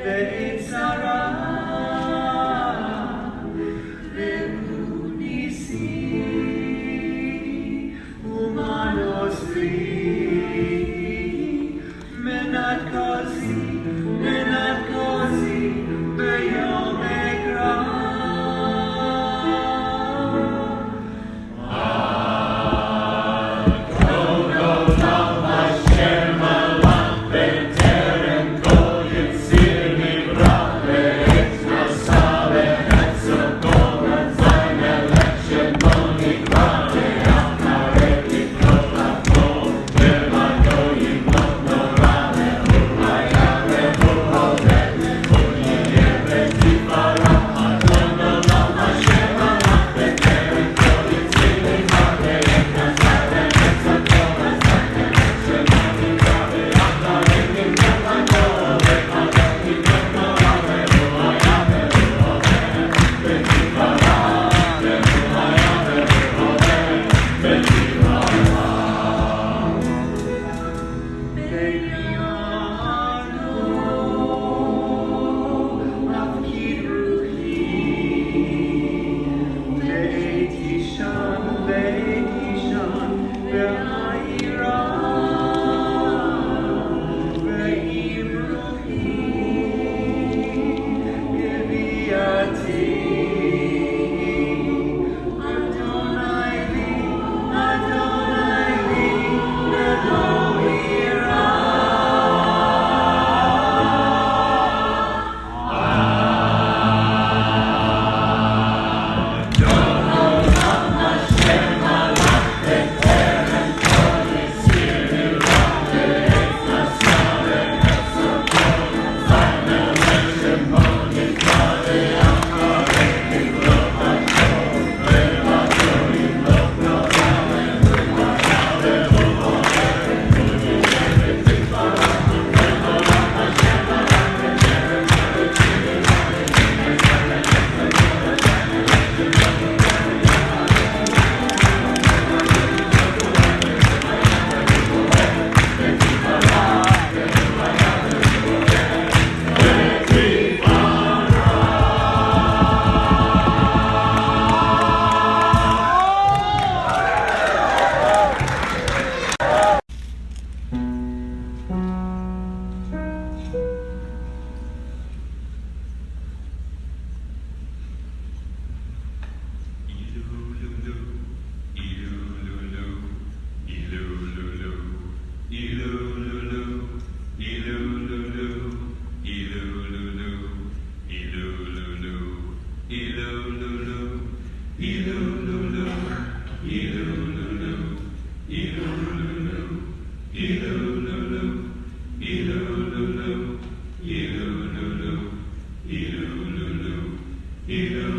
The Hallelujah.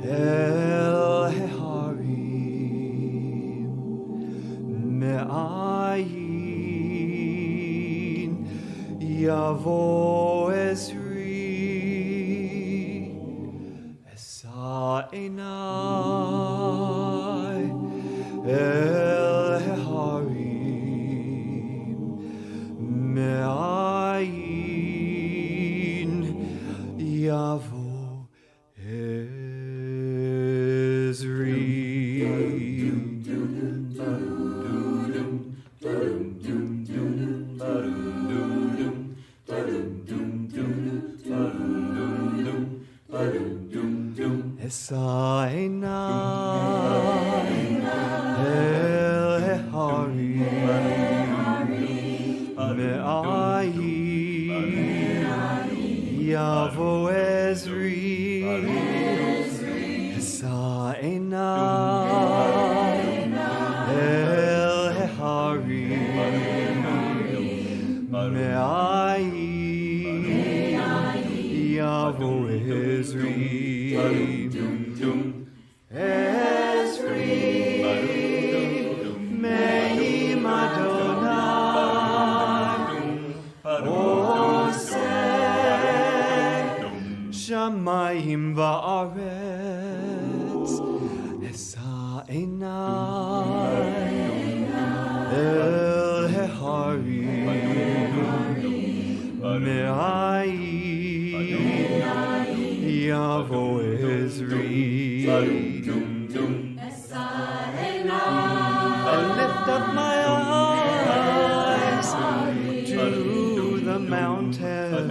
El Heharim Me'ayin Yavo Ezri Esa Enai El Heharim Me'ayin Yavo Esa Enai El Heharim Me'ayin Yavo Ezri Esa Enai El Heharim Me'ayin Yavo Ezri Ezri Me'im Adonai Oseh Shamayim Va'aretz Esa Enai El Heharim Me'ayin Yavo Ezri I lift up my eyes to the mountain.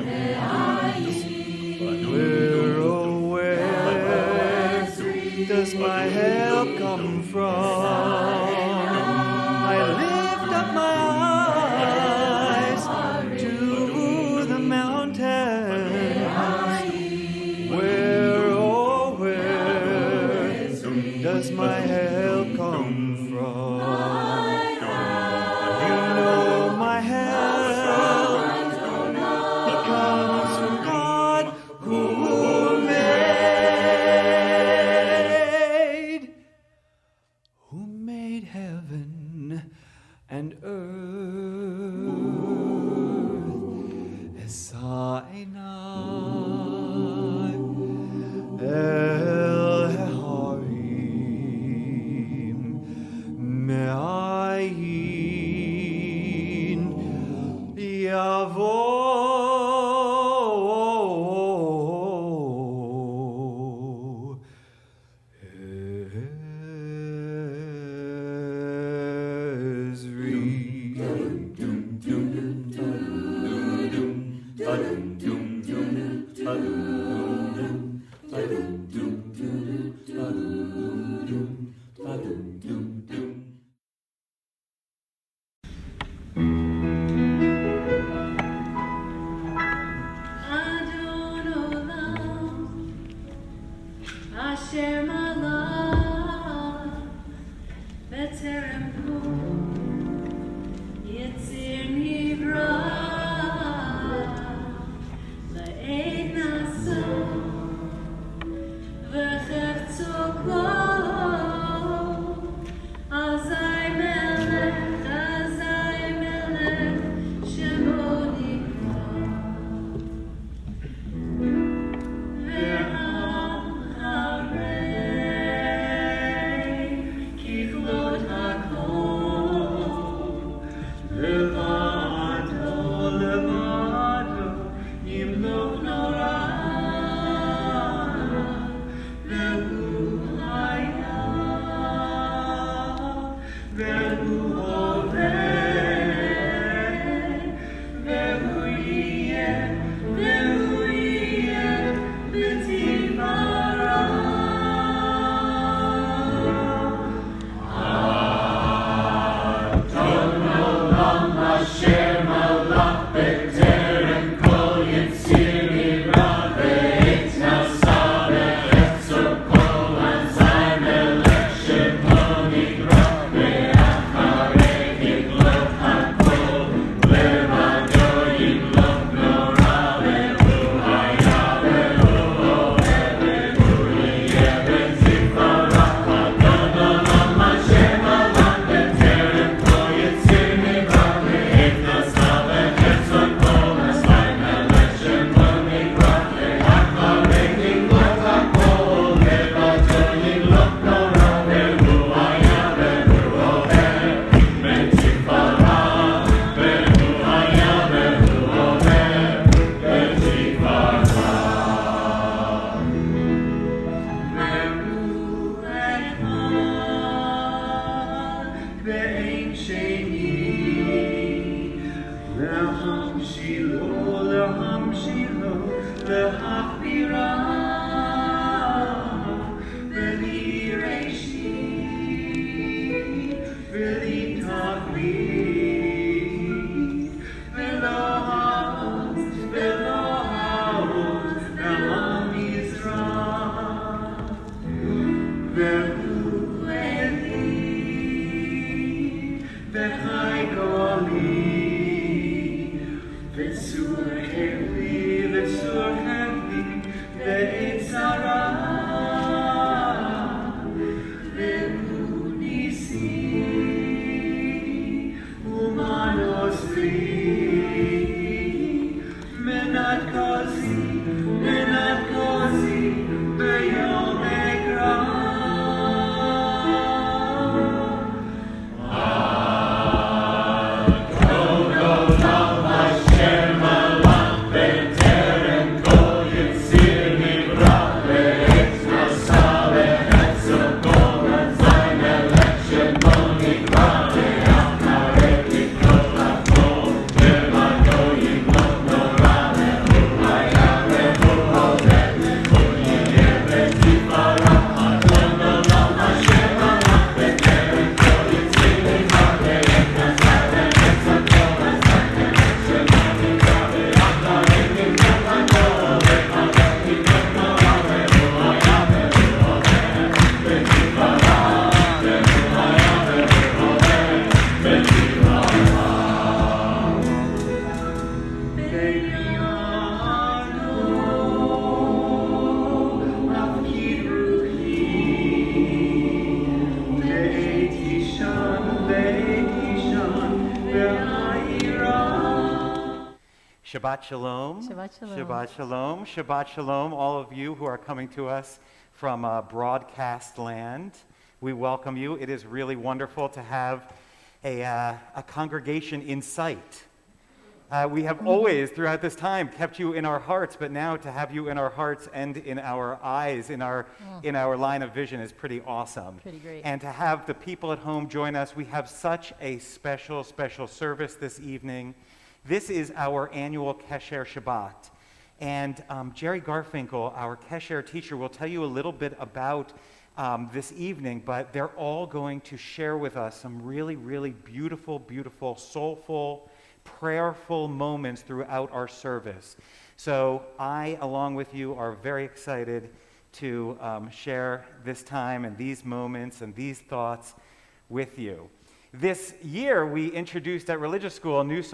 Where does my help come from? I lift up my eyes to the mountain. Where does my help come from? You know my help comes from God who made heaven and earth. Esa Enai El Heharim Me'ayin Yavo Yitzir Nivra La'ed Nasa Shabbat Shalom. Shabbat Shalom. Shabbat Shalom. Shabbat Shalom, all of you who are coming to us from broadcast land. We welcome you. It is really wonderful to have a congregation in sight. We have always, throughout this time, kept you in our hearts, but now to have you in our hearts and in our eyes, in our line of vision is pretty awesome. Pretty great. And to have the people at home join us, we have such a special service this evening. This is our annual Kesher Shabbat. And Geri Garfinkel, our Kesher teacher, will tell you a little bit about this evening, but they're all going to share with us some really, really beautiful, soulful, prayerful moments throughout our service. So I, along with you, are very excited to share this time and these moments and these thoughts with you. This year, we introduced at religious school a new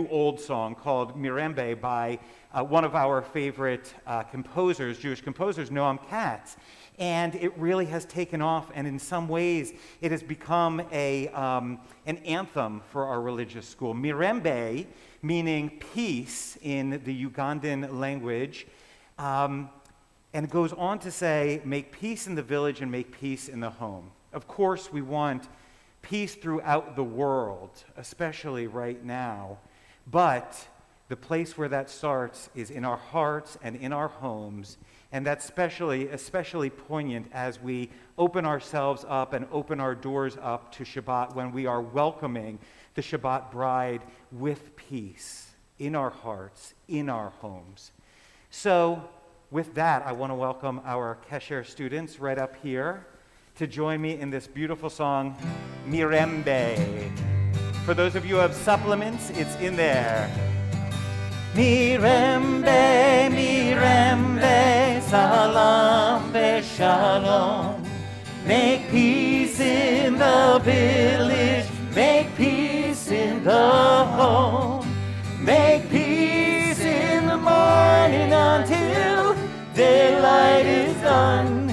old song called Mirembe by one of our favorite composers, Jewish composers, Noam Katz. And it really has taken off, and in some ways, it has become an anthem for our religious school. Mirembe, meaning peace in the Ugandan language, and it goes on to say, make peace in the village and make peace in the home. Of course, we want peace throughout the world, especially right now. But the place where that starts is in our hearts and in our homes. And that's especially poignant as we open ourselves up and open our doors up to Shabbat when we are welcoming the Shabbat bride with peace in our hearts, in our homes. So with that, I want to welcome our Kesher students right up here to join me in this beautiful song, Mirembe. For those of you who have supplements, it's in there. Mirembe, Mirembe, salam shalom. Make peace in the village, make peace in the home. Make peace in the morning until daylight is done.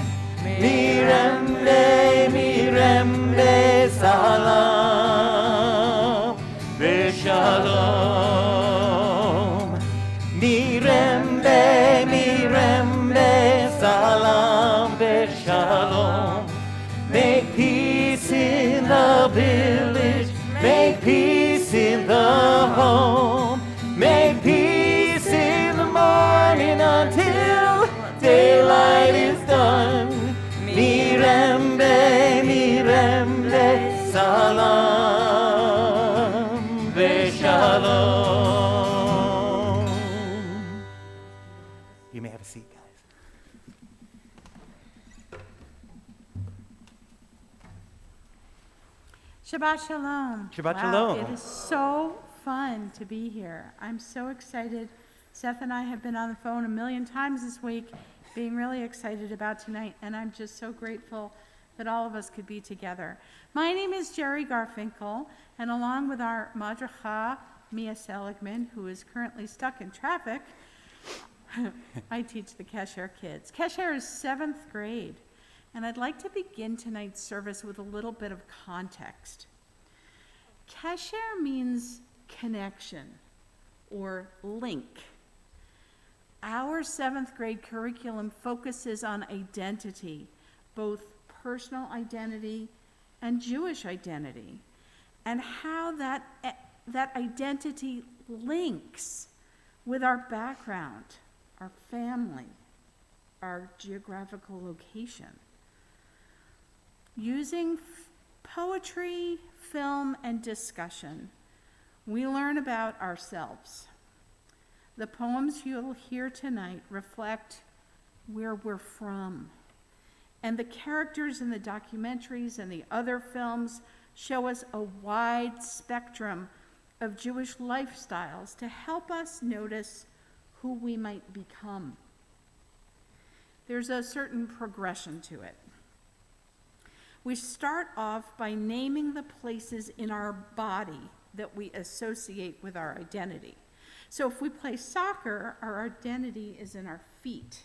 Mirembe, Mirembe, salam shalom. Mirembe, Mirembe, salam shalom. Make peace in the village, make peace in the home. Make peace in the morning until daylight is done. Mirembe, Mirembe, salam shalom. You may have a seat, guys. Shabbat Shalom. Shabbat Wow, Shalom. It is so fun to be here. I'm so excited. Seth and I have been on the phone a million times this week, being really excited about tonight, and I'm just so grateful that all of us could be together. My name is Geri Garfinkel, and along with our Madracha, Mia Seligman, who is currently stuck in traffic, I teach the Kesher kids. Kesher is 7th grade, and I'd like to begin tonight's service with a little bit of context. Kesher means connection or link. Our 7th grade curriculum focuses on identity, both personal identity and Jewish identity, and how that identity links with our background, our family, our geographical location. Using poetry, film, and discussion, we learn about ourselves. The poems you'll hear tonight reflect where we're from, and the characters in the documentaries and the other films show us a wide spectrum of Jewish lifestyles to help us notice who we might become. There's a certain progression to it. We start off by naming the places in our body that we associate with our identity. So if we play soccer, our identity is in our feet.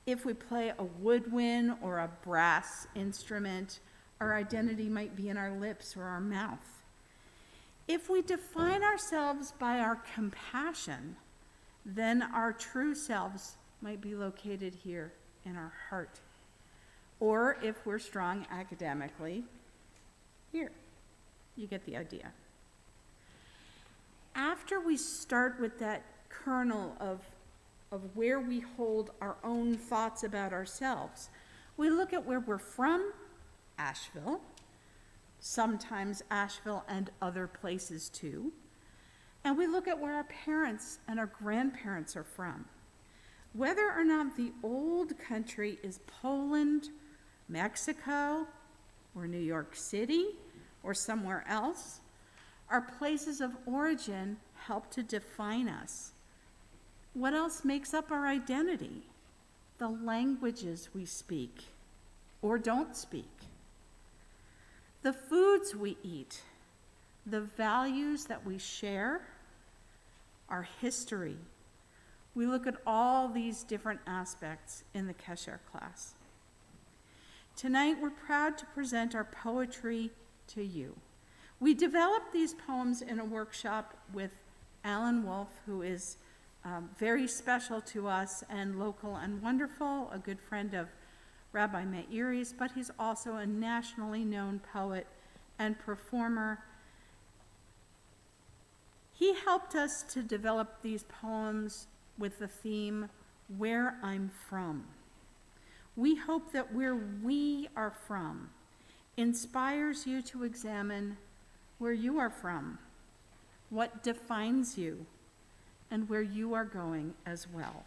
If we play a woodwind or a brass instrument, our identity might be in our lips or our mouth. If we define ourselves by our compassion, then our true selves might be located here in our heart. Or if we're strong academically, here. You get the idea. After we start with that kernel of where we hold our own thoughts about ourselves, we look at where we're from, Asheville, sometimes Asheville and other places too, and we look at where our parents and our grandparents are from. Whether or not the old country is Poland, Mexico, or New York City, or somewhere else, our places of origin help to define us. What else makes up our identity? The languages we speak or don't speak, the foods we eat, the values that we share, our history. We look at all these different aspects in the Kesher class. Tonight, we're proud to present our poetry to you. We developed these poems in a workshop with Alan Wolf, who is very special to us and local and wonderful, a good friend of Rabbi Meiri's, but he's also a nationally known poet and performer. He helped us to develop these poems with the theme, Where I'm From. We hope that where we are from inspires you to examine where you are from, what defines you, and where you are going as well.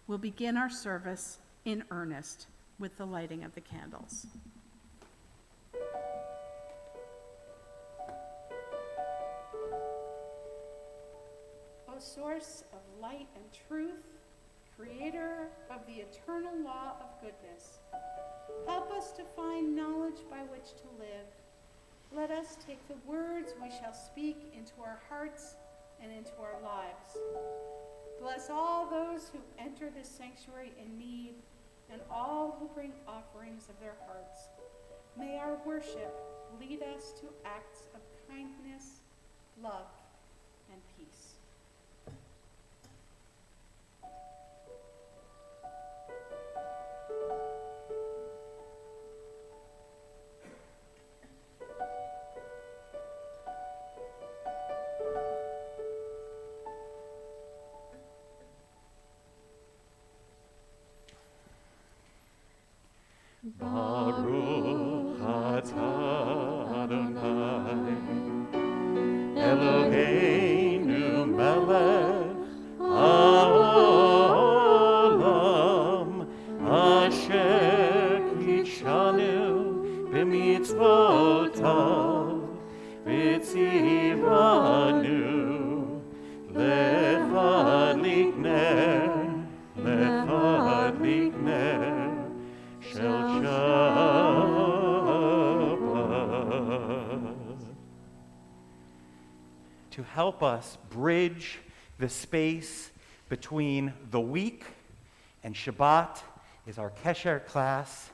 We'll begin our service in earnest with the lighting of the candles. O source of light and truth, creator of the eternal law of goodness, help us to find knowledge by which to live. Let us take the words we shall speak into our hearts and into our lives. Bless all those who enter this sanctuary in need and all who bring offerings of their hearts. May our worship lead us to acts of kindness, love, and peace. Baruch atah Adonai, Eloheinu melech haolam, asher kidshanu b'mitzvotav, v'tzivanu lechad likner shel Shabbat. To help us bridge the space between the week and Shabbat is our Kesher class,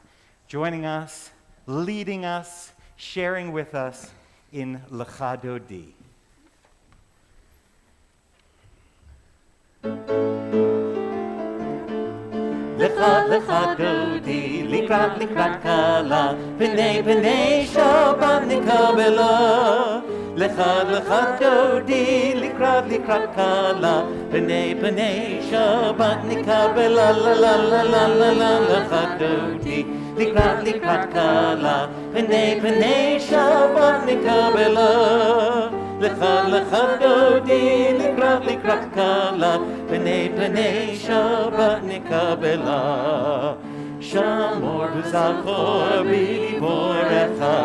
joining us, leading us, sharing with us in Lecha Dodi. Lecha Dodi, likrat kala, b'nei Shabbat nikabela. Lecha Dodi, likrat kala, b'nei Shabbat nikabela. La la la la la la. Lecha Dodi, likrat kala, b'nei Shabbat nikabela. Lecha Dodi, likrat kala, b'nei Shabbat nikabela. Shamor v'zachor b'diborecha,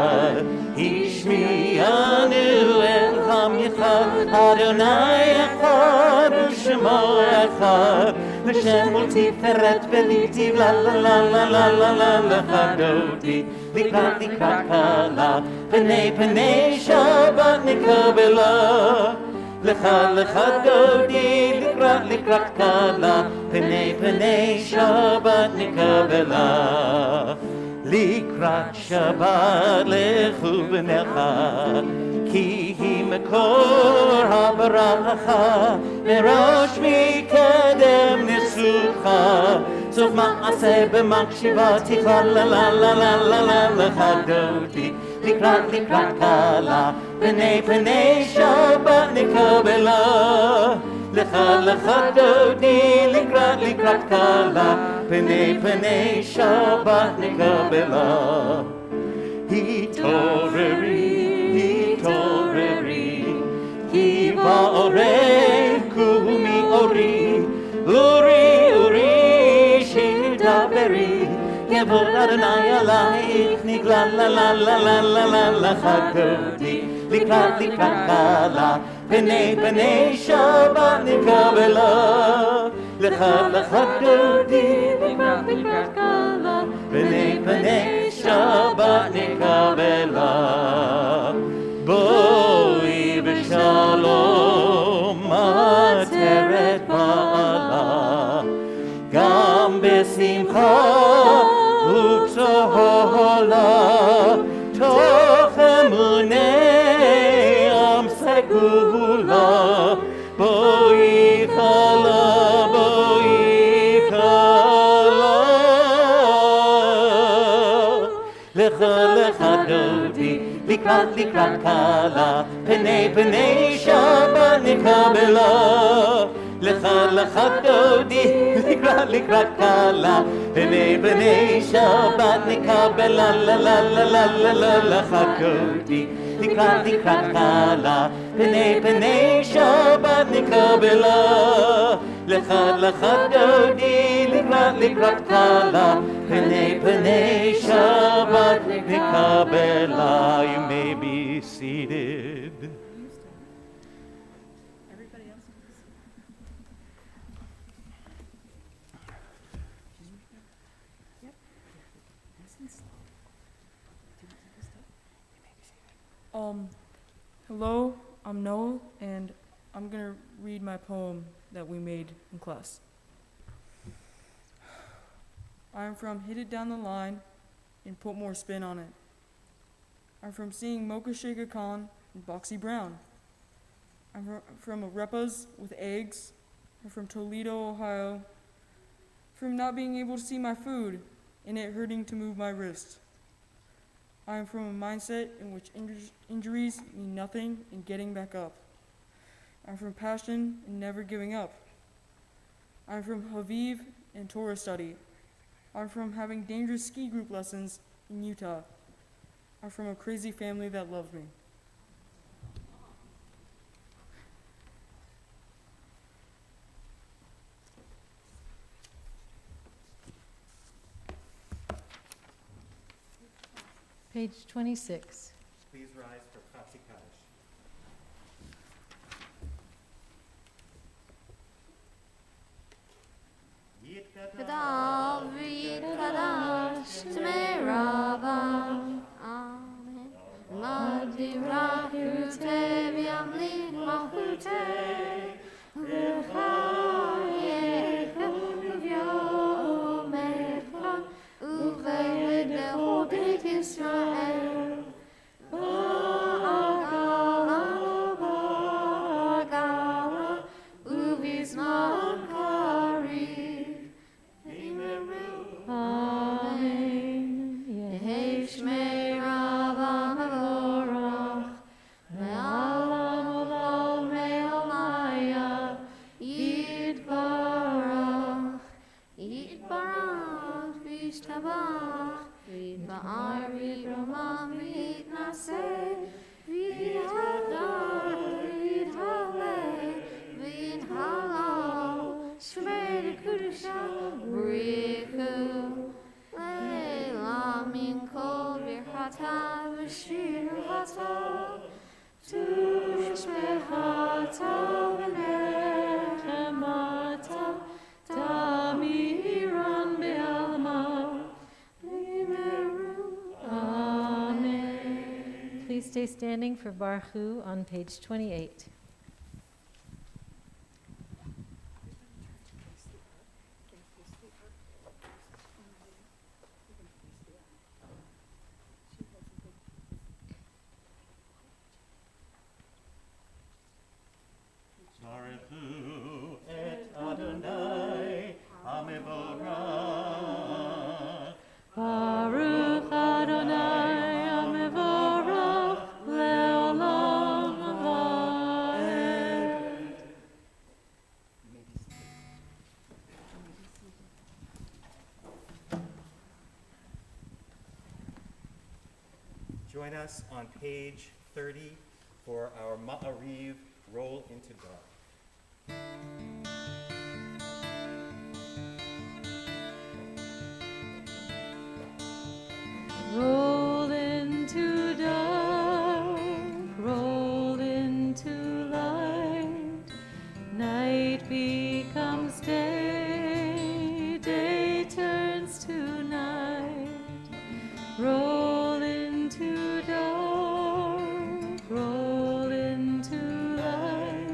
Hishmianu el Hamyecha, Adonai echad u'shemo echad, L'shem ultiferet v'litiv la la la la la la la. Lecha Dodi, likrat kala, b'nei Shabbat nikabela. Lecha Dodi, likrat kala, b'nei Shabbat nikabela. Likrat Shabbat lechu b'necha, ki hi מקור הברכה, מראש מקדם ניסוחה, סוף מעשה במקשיבה תקרא לה לה לה לה לה לה לך דודי, לקראת קלה, פני שבת נקבלה, לך דודי, לקראת קלה, פני שבת נקבלה. התעוררי, כי באורך קומי אורי, אורי, שיר דברי, יבוא אדוני עלייך, נגלה לה לה לה לה לה לה לך דודי, לקראת קלה, פני שבת נקבלה, לך דודי, לקראת קלה, פני שבת נקבלה. בואי בשלום עטרת בעלה, גם בשמחה וצהלה, תוך אמוני עם סגולה. בואי חלה, בואי חלה, לך דודי, לקראת קלה, פני שבת נקבלה, לך דודי, לקראת קלה, פני שבת נקבלה, לה לה לה לה לה לה לך דודי, לקראת קלה, פני שבת נקבלה, לך דודי, לקראת קלה, פני שבת נקבלה. You may be seated. Hello, I'm Noah, and I'm going to read my poem that we made in class. I'm from Hit It Down the Line and Put More Spin on It. I'm from seeing Mocha Shaker Khan and Boxy Brown. I'm from Arepas with eggs. I'm from Toledo, Ohio. From not being able to see my food and it hurting to move my wrist. I am from a mindset in which injuries mean nothing and getting back up. I'm from passion and never giving up. I'm from Haviv and Torah study. I'm from having dangerous ski group lessons in Utah. I'm from a crazy family that loves me. Page 26. Please rise for Chatzi Kaddish. Kadav Kadash Merava Amen. Ladira Hute Viamli Mahute Uchaye Uvyomecha Uved Hodit Israel Bagala Bagala Uvizman Kari Amen. Shmei Rava Mavorach Me'alam Olol Me'olaya Yitbarach Vishtabach V'ba'ar V'bromam V'itnaseh V'ithadar V'ithaleh V'ithalal Shmei Kedusha B'richu Leila min kol birchata v'shirchata tushmechata v'nechemata tamiran be'alma v'meru. Amen. Please stay standing for Baruch Hu on page 28. join us on page 30 for our Ma'ariv, Roll into Dark. Roll into dark, roll into light. Night becomes day, day turns to night. Roll into dark, roll into light.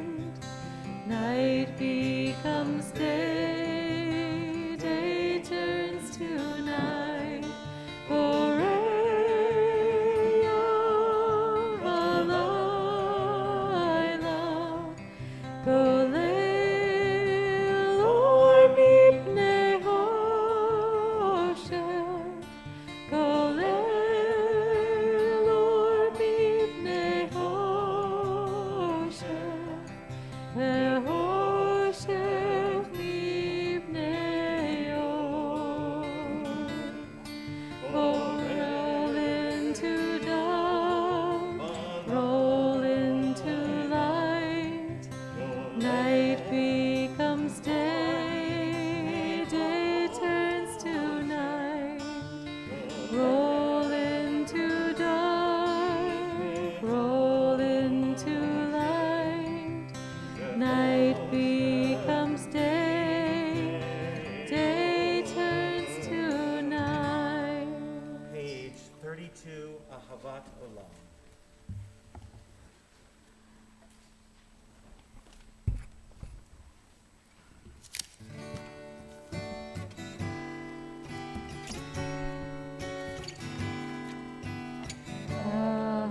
Night becomes day, day turns to night. Page 32, Ahavat Olam.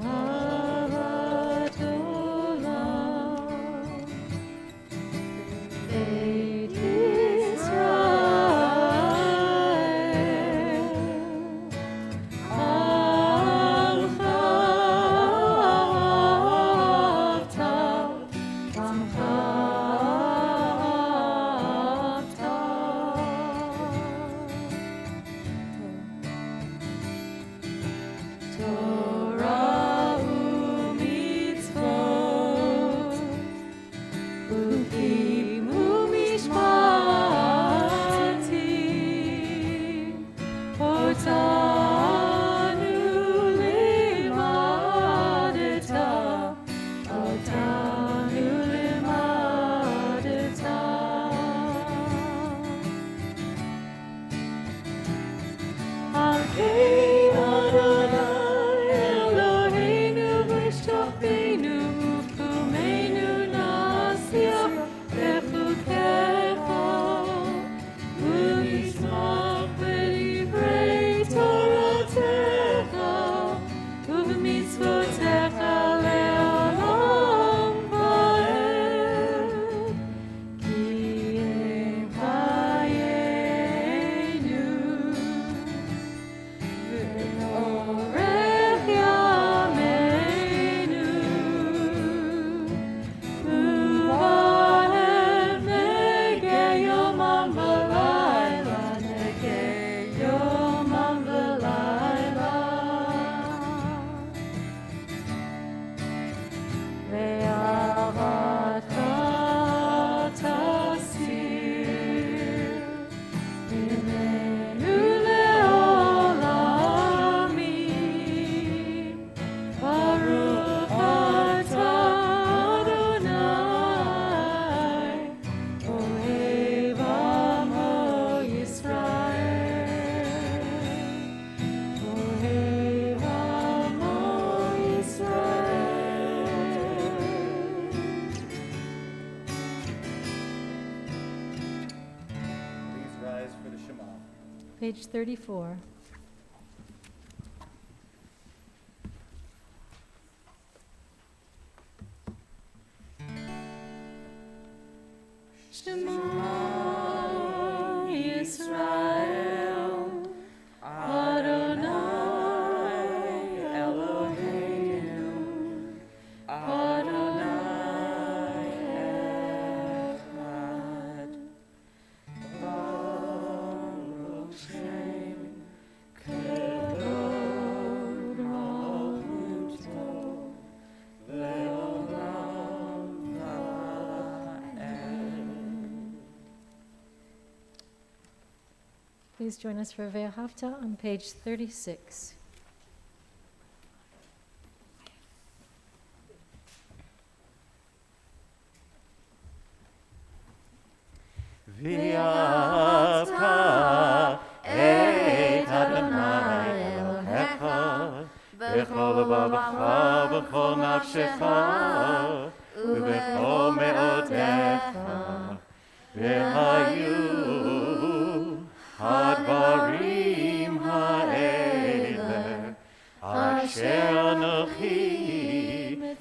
Ahavat Olam, Beit Yisrael, Amcha Avta, Amcha Avta. Torah u'mitzvot, u'kim u'mishpatim, otanu limadeta, otanu limadeta. Alkein Adonai Eloheinu v'shofteinu u'kumeinu na'aseh bechukecha u'nishmach b'divrei Toratecha u'b'mitzvotecha le'olam va'ed ki em chayenu V'orech yameinu u'vahem negeh yomam v'layla, negeh yomam v'layla. Ve'avatcha tasir Minenu le'olamim, Baruch atah Adonai, Ohev amo Yisrael, Ohev amo Yisrael. Please rise for the Shema. Page 34. Shema Yisrael, Adonai Eloheinu, Adonai Echad, Baruch Shem Please join us for Ve'ahavta on page 36. V'yavta et Adonai Elohecha b'chol levavecha b'chol nafshecha u'b'chol me'odecha v'hayu hadvarim ha'ele asher anochi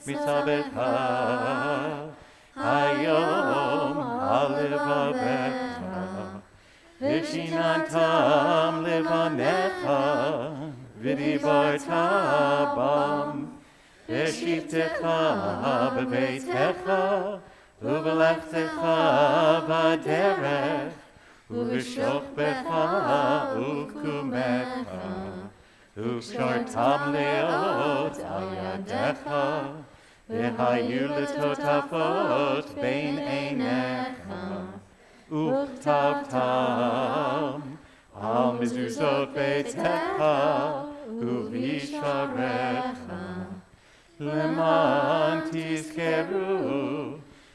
mitzabecha hayom halevavecha v'shinantam levanecha v'dibarta bam v'shivtecha b'beitecha u'v'lechtecha b'derech u'v'shokbecha u'kumecha u'shortam leot al yadecha v'hayu l'totafot bein einecha u'chtavtam al mezuzot beitecha u'visharecha leman tizkeru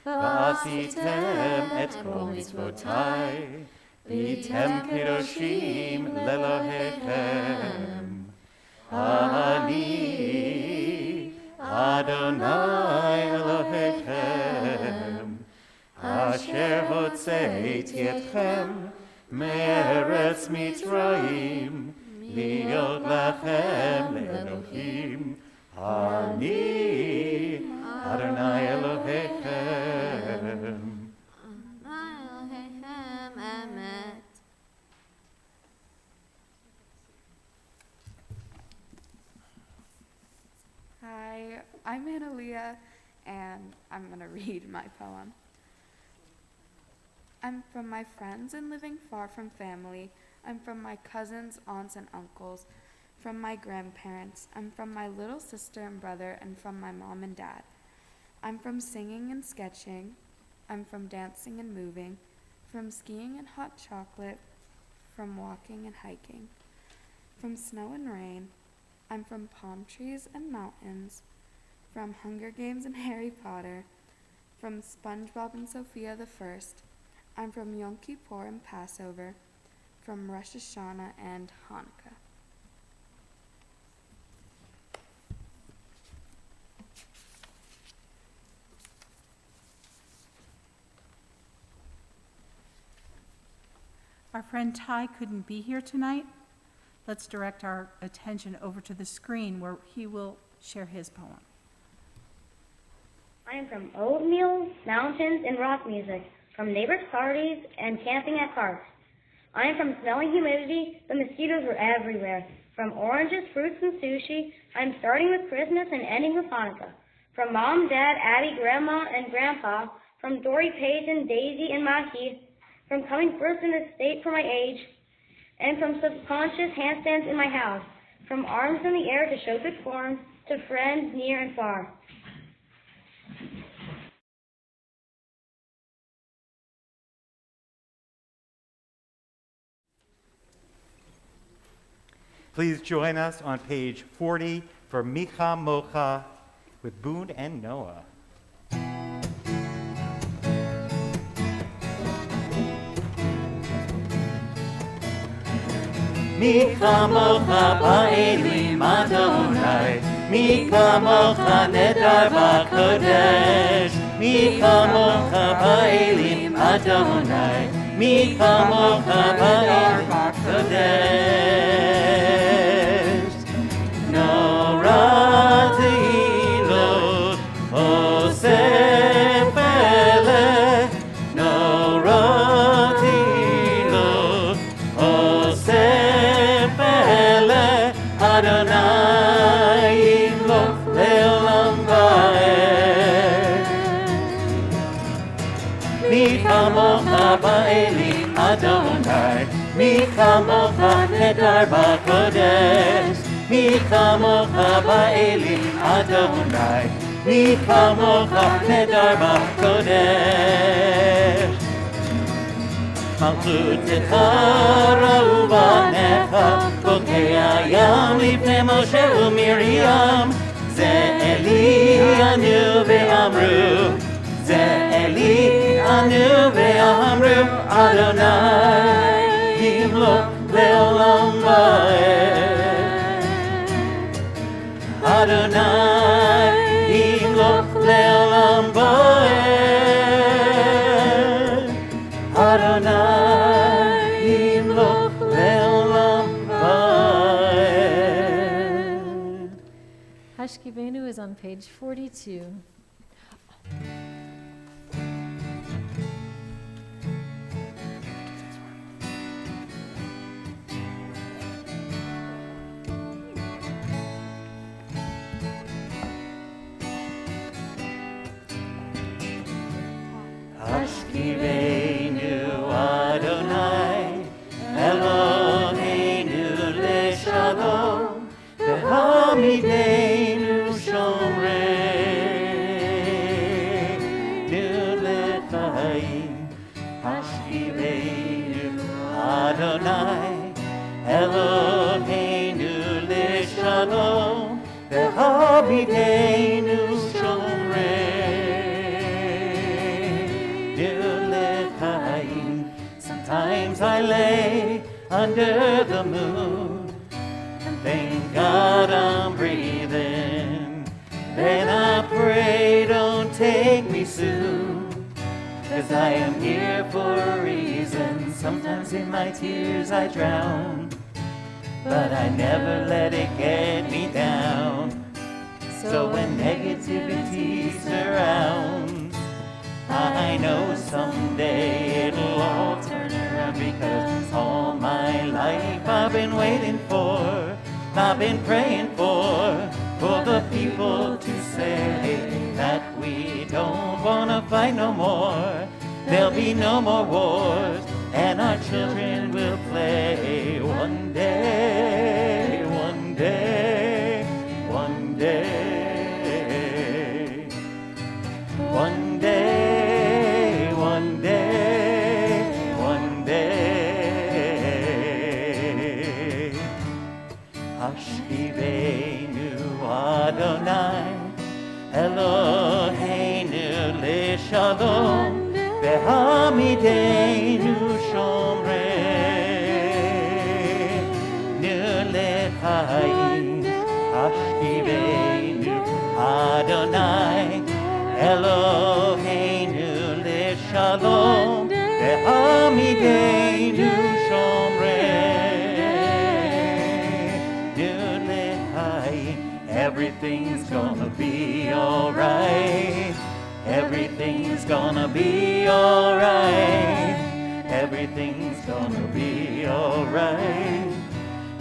v'asitem et kol mitzvotai v'tem kedoshim lelohechem ani Adonai Elohechem asher hotzeiti etchem me'eretz Mitzrayim liot lachem le'elohim ani Adonai Elohechem. Amen. Hi, I'm Annaleah, and I'm going to read my poem. I'm from my friends and living far from family. I'm from my cousins, aunts, and uncles, from my grandparents. I'm from my little sister and brother, and from my mom and dad. I'm from singing and sketching. I'm from dancing and moving, from skiing and hot chocolate, from walking and hiking, from snow and rain. I'm from palm trees and mountains, from Hunger Games and Harry Potter, from SpongeBob and Sophia the First. I'm from Yom Kippur and Passover, from Rosh Hashanah and Hanukkah. Our friend Ty couldn't be here tonight. Let's direct our attention over to the screen where he will share his poem. I am from oatmeal, mountains, and rock music, from neighbors' parties and camping at parks. I am from smelling humidity, the mosquitoes were everywhere. From oranges, fruits, and sushi, I am starting with Christmas and ending with Hanukkah. From Mom, Dad, Abby, Grandma, and Grandpa, from Dory, Paige, and Daisy, and Maki, from coming first in the state for my age, and from subconscious handstands in my house, from arms in the air to show good form, to friends near and far. Please join us on page 40 for Micha Mocha with Boone and Noah. Micha Mocha ba'elim Adonai, Micha Mocha nedar ba'kodesh, Micha Mocha ba'elim Adonai, Micha Mocha nedar ba'kodesh. Nora te'ilot osef eleh, Nora te'ilot osef Adonai yimloch le'olam va'ed. Mi chamocha ba'elim Adonai, mi chamocha nedar ba'kodesh. Mi chamocha ba'elim Adonai, mi chamocha nedar ba'kodesh. מלכותך ראו בניך, חוקי הים לפני משה ומרים. זה אלי ענו ואמרו, זה אלי ענו ואמרו, אדוני ימלוך לעולם ועד. אדוני ימלוך לעולם ועד. אדוני ימלוך לעולם ועד. Hashkivenu is on page 42. Hashkivenu Adonai, Eloheinu leshalom, v'hamidenu shomreinu lechaim. Hashkivenu Adonai, Eloheinu leshalom, v'hamidenu Sometimes I lay under the moon and thank God I'm breathing. Then I pray, don't take me soon, 'cause I am here for a reason. Sometimes in my tears I drown, but I never let it get me down. So when negativity surrounds, I know someday it'll all turn around, because all my life I've been waiting for, I've been praying for the people to say that we don't want to fight no more. There'll be no more wars, and our children will play one day, one day, one day, one day, one day, one day. Hashkivenu Adonai, Eloheinu leshalom, v'hamidenu shomreinu lechaim. Hashkivenu Adonai, Eloheinu leshalom, v'hamidenu shomreinu lechaim. Everything's gonna be alright. Everything's gonna be alright. Everything's gonna be alright.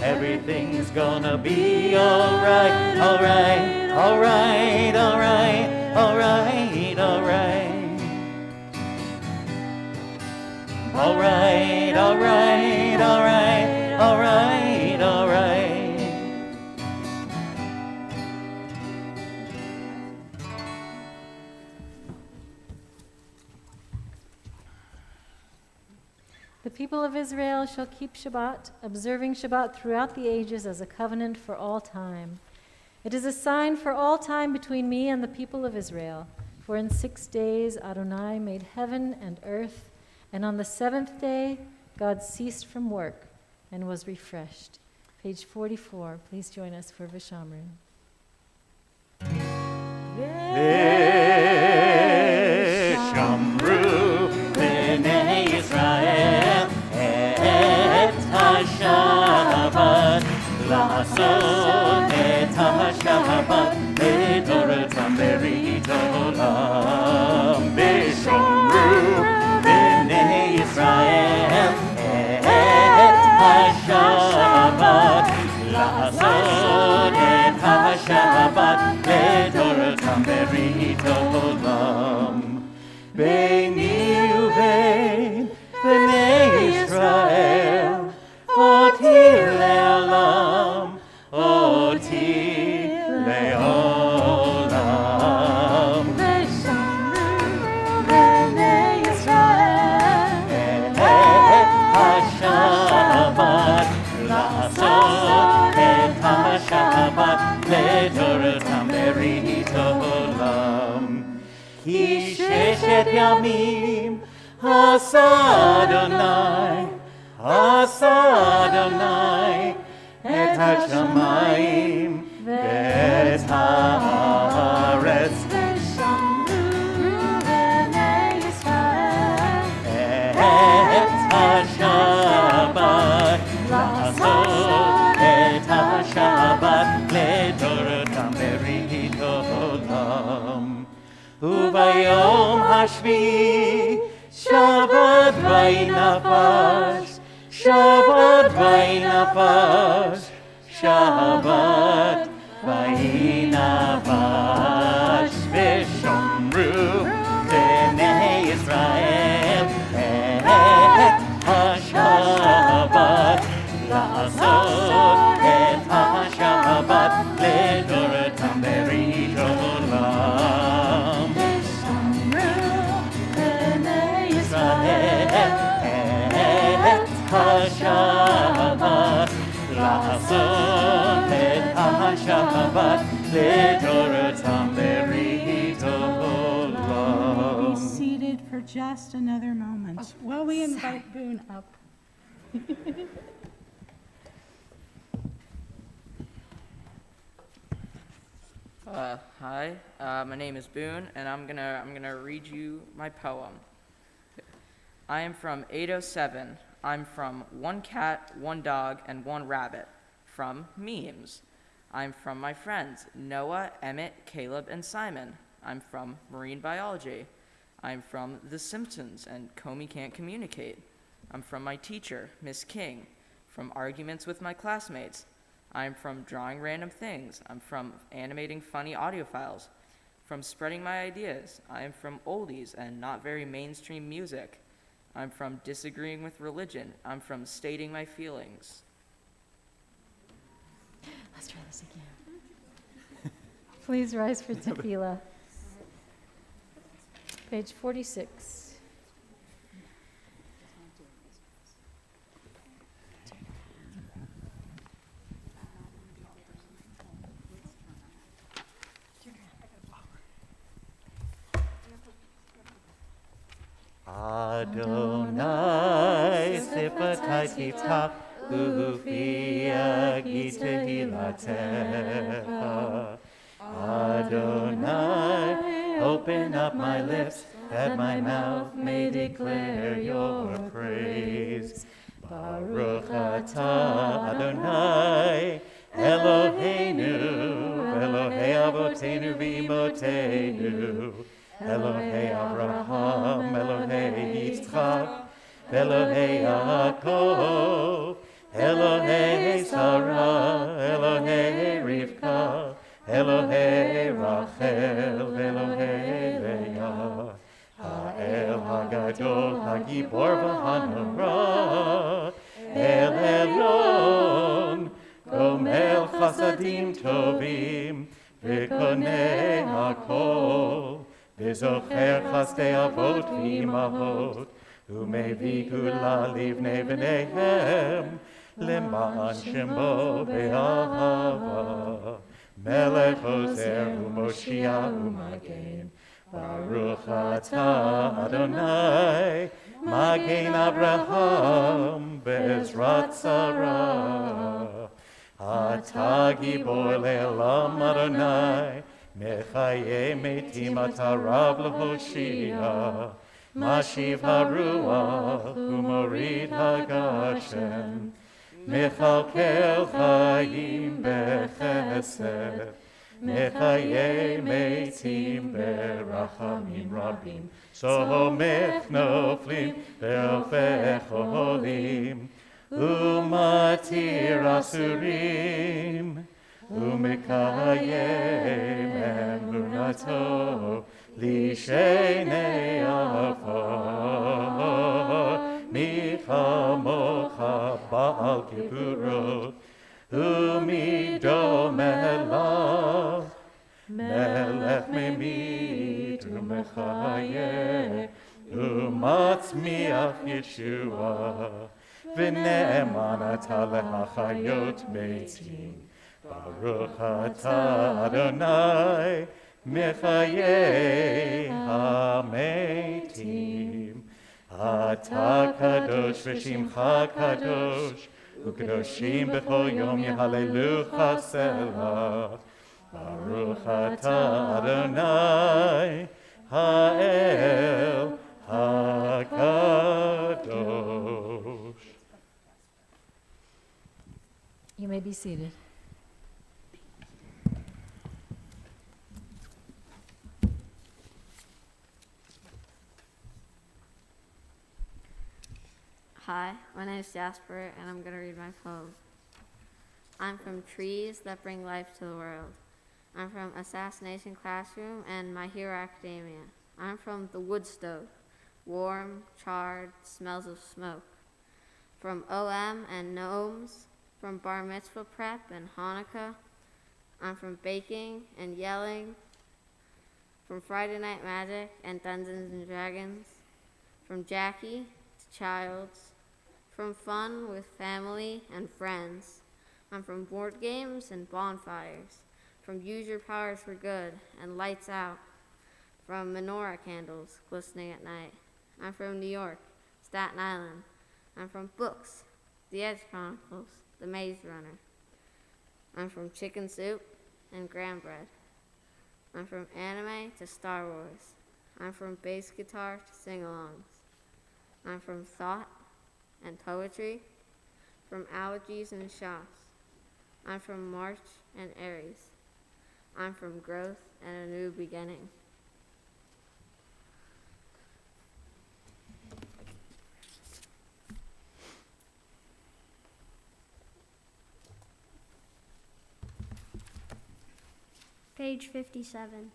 Everything's gonna be alright, alright, alright, alright, alright, alright. Alright, alright, alright, alright, alright. The people of Israel shall keep Shabbat, observing Shabbat throughout the ages as a covenant for all time. It is a sign for all time between me and the people of Israel. For in 6 days Adonai made heaven and earth, and on the 7th day God ceased from work and was refreshed. Page 44. Please join us for Vishamru. Vishamru b'nei Yisrael et ha-Shabbat, la'asot et ha-Shabbat le'toratam berit olam. Vishamru b'nei Yisrael et ha-Shabbat, la'asot et ha-Shabbat le'toratam berit olam. Beini uvein b'nei Yisrael, oti le'olam, oti le'olam. Vishamru b'nei Yisrael, Et et yamim, asa Adonai, et hashamayim, v'et haaretz, et hashabat, לעשות את השבת לדורותם בראשית עולם. וביום השביעי שבת וינפש, שבת וינפש, שבת וינפש, ושומרו בני ישראל את השבת, לעשות את השבת לדורותם בראשית עולם. השבת, לעשות את השבת לדורותם בראשית עולם. Be seated for just another moment while we invite Boone up. Hi, my name is Boone, and I'm gonna read you my poem. I am from 807. I'm from one cat, one dog, and one rabbit. From memes. I'm from my friends Noah, Emmett, Caleb, and Simon. I'm from marine biology. I'm from The Simpsons and Comey Can't Communicate. I'm from my teacher, Miss King. From arguments with my classmates. I'm from drawing random things. I'm from animating funny audio files. From spreading my ideas. I am from oldies and not very mainstream music. I'm from disagreeing with religion. I'm from stating my feelings. Let's try this again. Please rise for tefillah. Page 46. Adonai sifatai tiftach ufi yagi tehilatecha. Adonai, open up my lips, that my mouth may declare your praise. Baruch atah Adonai, Eloheinu, Elohei avotenu v'imotenu, Elohei Abraham, Elohei Yitzchak, Elohei Yaakov, Elohei Sarah, Elohei Rivka, Elohei Rachel, Elohei Leah, Ha'el HaGadol, HaGibor v'Hanora, El Elyon, Gomel Chasadim Tovim, V'konei HaKol, V'zocher chasdei avot v'imahot, u'mevii gula livnei b'neihem, למען שמו באהבה, מלך עוזר ומושיע ומגן. ברוך אתה אדוני, מגן אברהם בעזרת שרה. אתה גיבור לעולם אדוני, מחיי מתים אתה רב להושיע. משיב הרוח ומוריד הגשם, מכלכל חיים בחסד, מחיי מתים ברחמים רבים, סומך נופלים והופך עולים, ומתיר אסורים, ומקיים אמונתו לשני עפר. מי כמוך בעל כיפורות, ומי דומה לך, מלך ממית ומחיה, ומצמיח ישועה, ונאמן אתה להחיות מתים. ברוך אתה אדוני, מחיי המתים. אתה קדוש ושמך קדוש, וקדושים בכל יום יהללוך סלע. ברוך אתה אדוני האל הקדוש. You may be seated. Hi, my name is Jasper, and I'm going to read my poem. I'm from trees that bring life to the world. I'm from Assassination Classroom and My Hero Academia. I'm from the wood stove, warm, charred, smells of smoke. From OM and gnomes, from bar mitzvah prep and Hanukkah. I'm from baking and yelling, from Friday Night Magic and Dungeons and Dragons, from Jackie to Childs, from fun with family and friends. I'm from board games and bonfires, from use your powers for good and lights out, from menorah candles glistening at night. I'm from New York, Staten Island. I'm from books, The Edge Chronicles, The Maze Runner. I'm from chicken soup and graham bread. I'm from anime to Star Wars. I'm from bass guitar to sing-alongs. I'm from thought and poetry, from allergies and shops. I'm from March and Aries. I'm from growth and a new beginning. Page 57.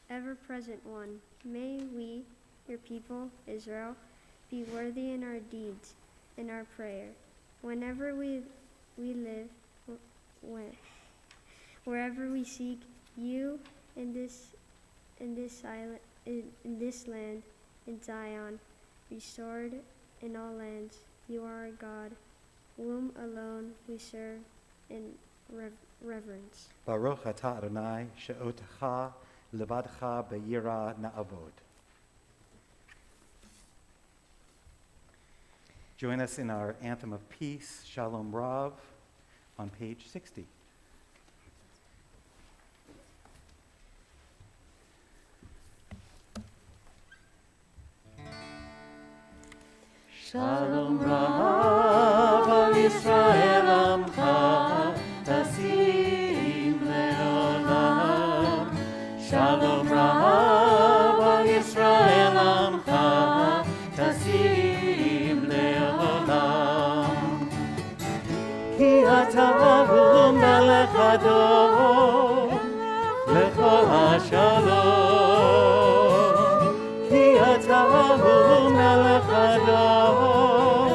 Ever-present one, may we, your people, Israel, be worthy in our deeds, in our prayer. Whenever we live, wherever we seek you in this land, in Zion, restored in all lands, you are our God, whom alone we serve in reverence. Baruch atah Adonai she'otecha levadcha b'yira na'avod. Join us in our anthem of peace, Shalom Rav, on page 60. Shalom Rav al Yisrael Amcha Tasim Leolam. Shalom Rav al Yisrael Amcha Tasim Leolam. Ki ata hu melech hador lechol hashalom. Ki ata hu melech hador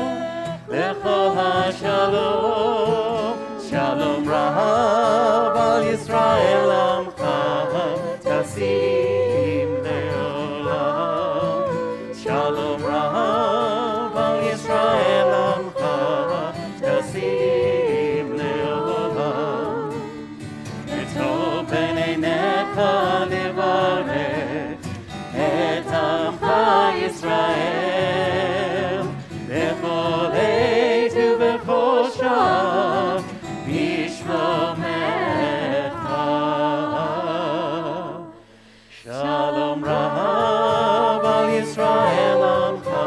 lechol hashalom. Shalom Rav al Yisrael Amcha Tasim Leolam. Shalom Rav al Yisrael Amcha Tasim Leolam. Etov b'neinecha levarech et Amcha Yisrael bechol עת ובכל שעה בשלומך. Shalom Rav al Yisrael Amcha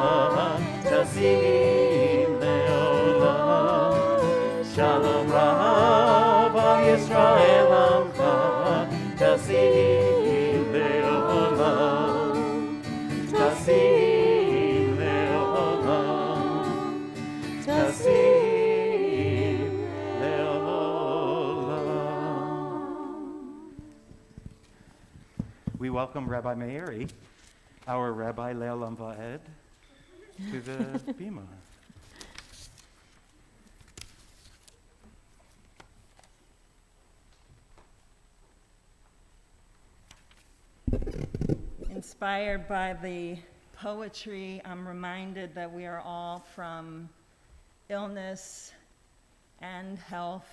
Tasim Leolam. Shalom Rav al Yisrael Amcha Tasim Leolam. Tasim Leolam. Tasim Leolam. We welcome Rabbi Meiri, our Rabbi Le'olam Va'ed, to the bima. Inspired by the poetry, I'm reminded that we are all from illness and health,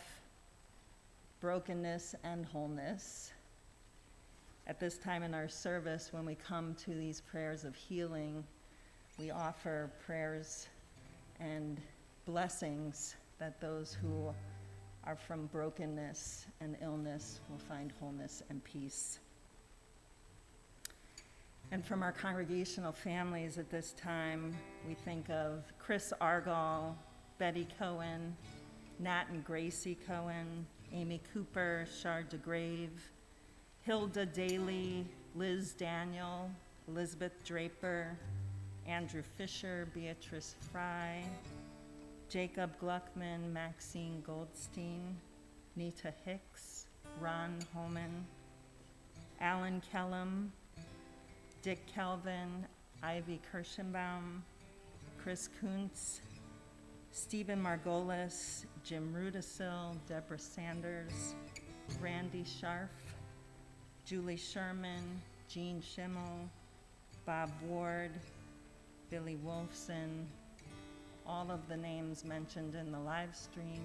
brokenness and wholeness. At this time in our service, when we come to these prayers of healing, we offer prayers and blessings that those who are from brokenness and illness will find wholeness and peace. And from our congregational families at this time, we think of Chris Argall, Betty Cohen, Nat and Gracie Cohen, Amy Cooper, Char DeGrave, Hilda Daly, Liz Daniel, Elizabeth Draper, Andrew Fisher, Beatrice Fry, Jacob Gluckman, Maxine Goldstein, Nita Hicks, Ron Holman, Alan Kellum, Dick Kelvin, Ivy Kirschenbaum, Chris Kuntz, Stephen Margolis, Jim Rudisil, Deborah Sanders, Randy Scharf, Julie Sherman, Jean Schimmel, Bob Ward, Billy Wolfson, all of the names mentioned in the live stream.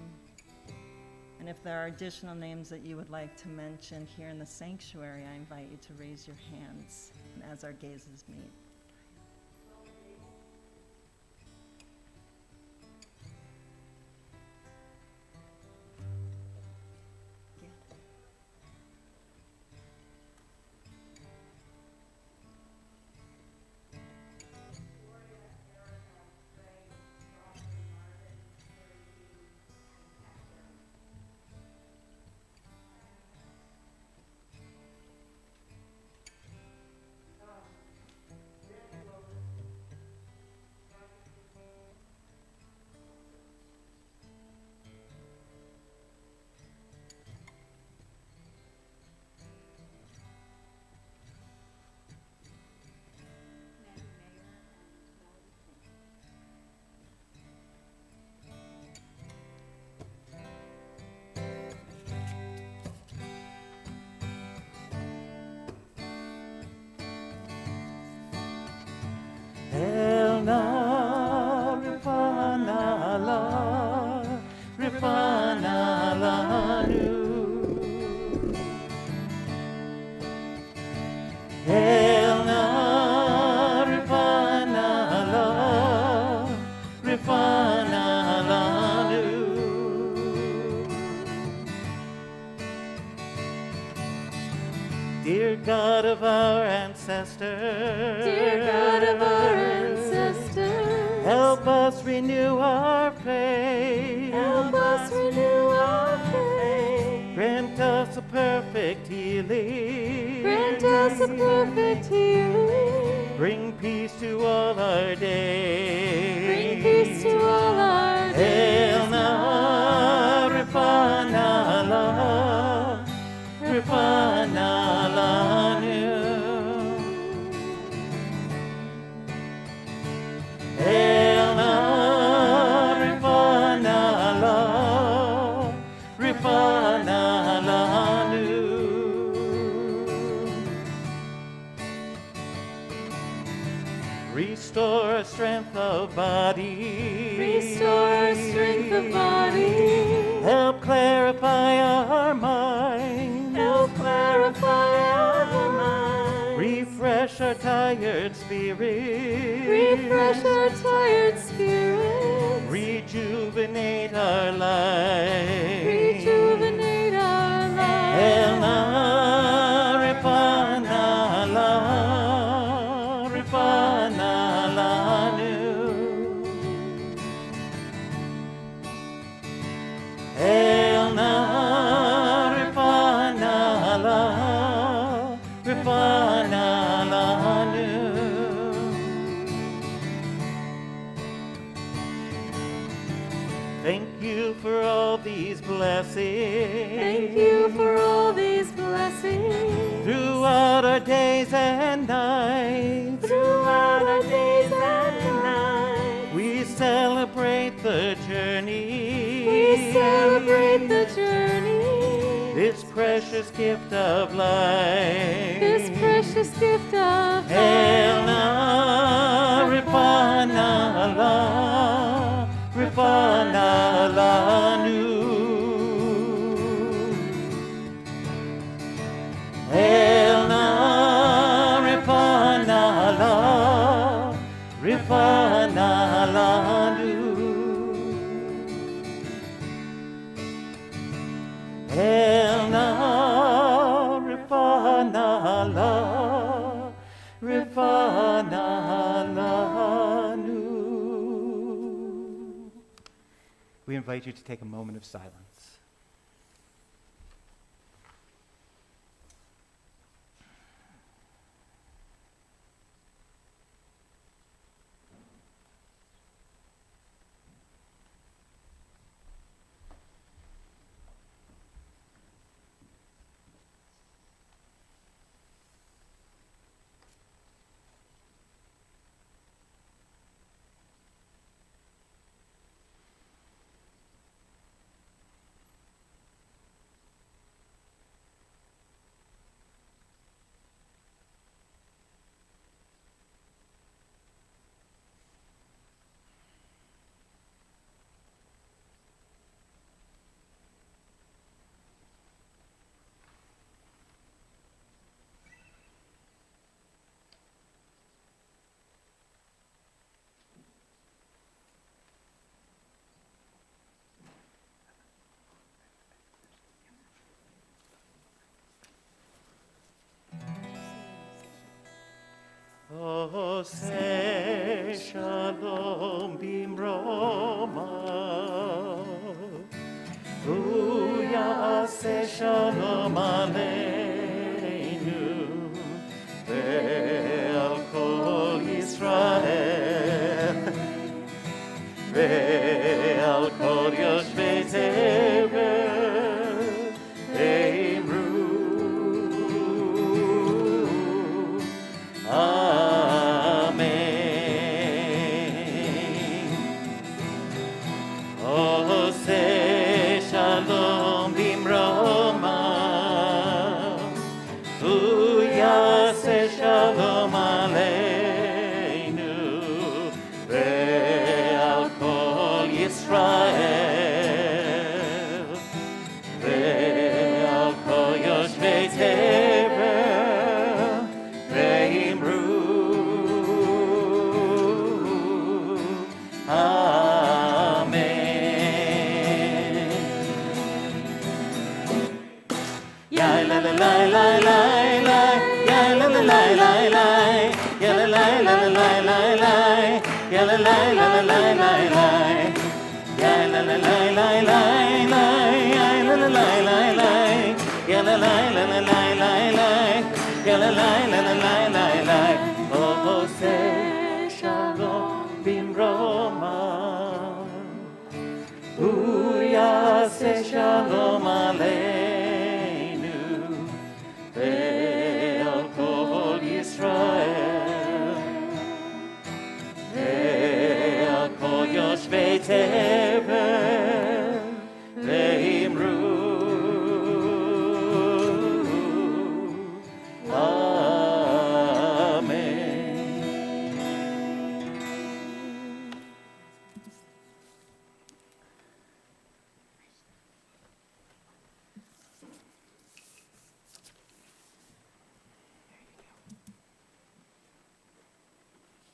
And if there are additional names that you would like to mention here in the sanctuary, I invite you to raise your hands as our gazes meet. Dear God of our ancestors, Dear God of our ancestors, help us renew our faith. help us renew our faith. Grant us a perfect healing. Grant us a perfect healing. Bring peace to all our days. Bring peace to all our days. Hail na, Rifana la, Rifana la nu. Hail na, Rifana la, Rifana la nu. Restore our strength of body. Restore our strength of body. Help clarify our mind. Help clarify our mind. Refresh our tired spirit. Refresh our tired spirit. Rejuvenate our life. Rejuvenate our lives. El na, Rifana la, Rifana la nu. El na, Rifana la, Rifana la nu. Thank you for all these blessings. Thank you for all these blessings. Throughout our days and nights. Throughout our days and nights. We celebrate the journey. We celebrate the journey. this precious gift of life. This precious gift of Hail life. na, Ripana lanu. Hail na, Ripana lanu. Hail na, Ripana lanu. We invite you to take a moment of silence. Ose shalom bimroma, Uyase shalom aleinu, Ve'al kol Yisrael, Ve'al kol yoshvei tevel, Eimru, Shalom aleinu, ve'al kol Yisrael, ve'al kol yoshvei tevel, ve'imru,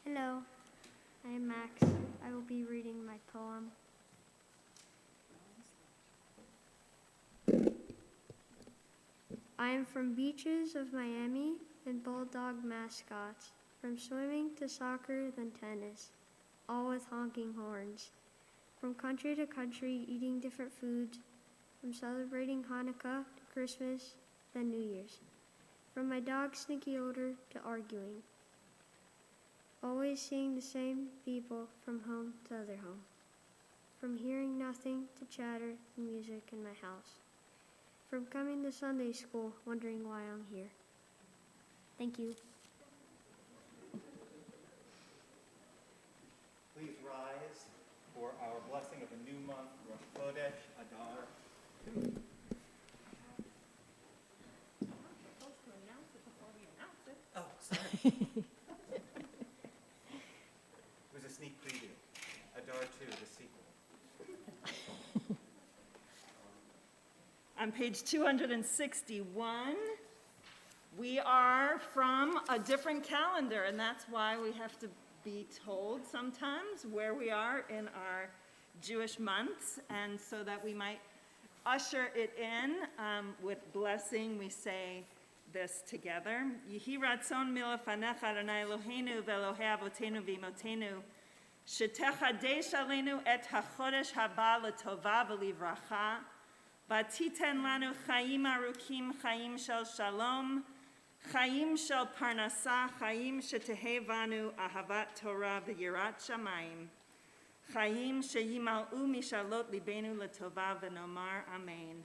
Hello, I am Max. I will be reading my poem. I am from beaches of Miami and bulldog mascots, from swimming to soccer then tennis, all with honking horns. From country to country eating different foods, from celebrating Hanukkah to Christmas then New Year's. From my dog's stinky odor to arguing. Always seeing the same people from home to other home. From hearing nothing to chatter and music in my house. From coming to Sunday school wondering why I'm here. Thank you. Please rise for our blessing of a new month, Rosh Chodesh Adar. It was a sneak preview. Adar 2, the sequel. On page 261, we are from a different calendar, and that's why we have to be told sometimes where we are in our Jewish months, and so that we might usher it in with blessing, we say this together. Yehi ratzon milefanecha Adonai Eloheinu ve'Elohei avotenu v'imotenu shetechadesh aleinu et hachodesh haba letova v'livracha v'titen lanu chaim arukim chaim shel shalom chaim shel parnasa chaim shetehevanu ahavat Torah v'yirat shamayim chaim sheyimal'u mishalot libenu letova v'nomar amen.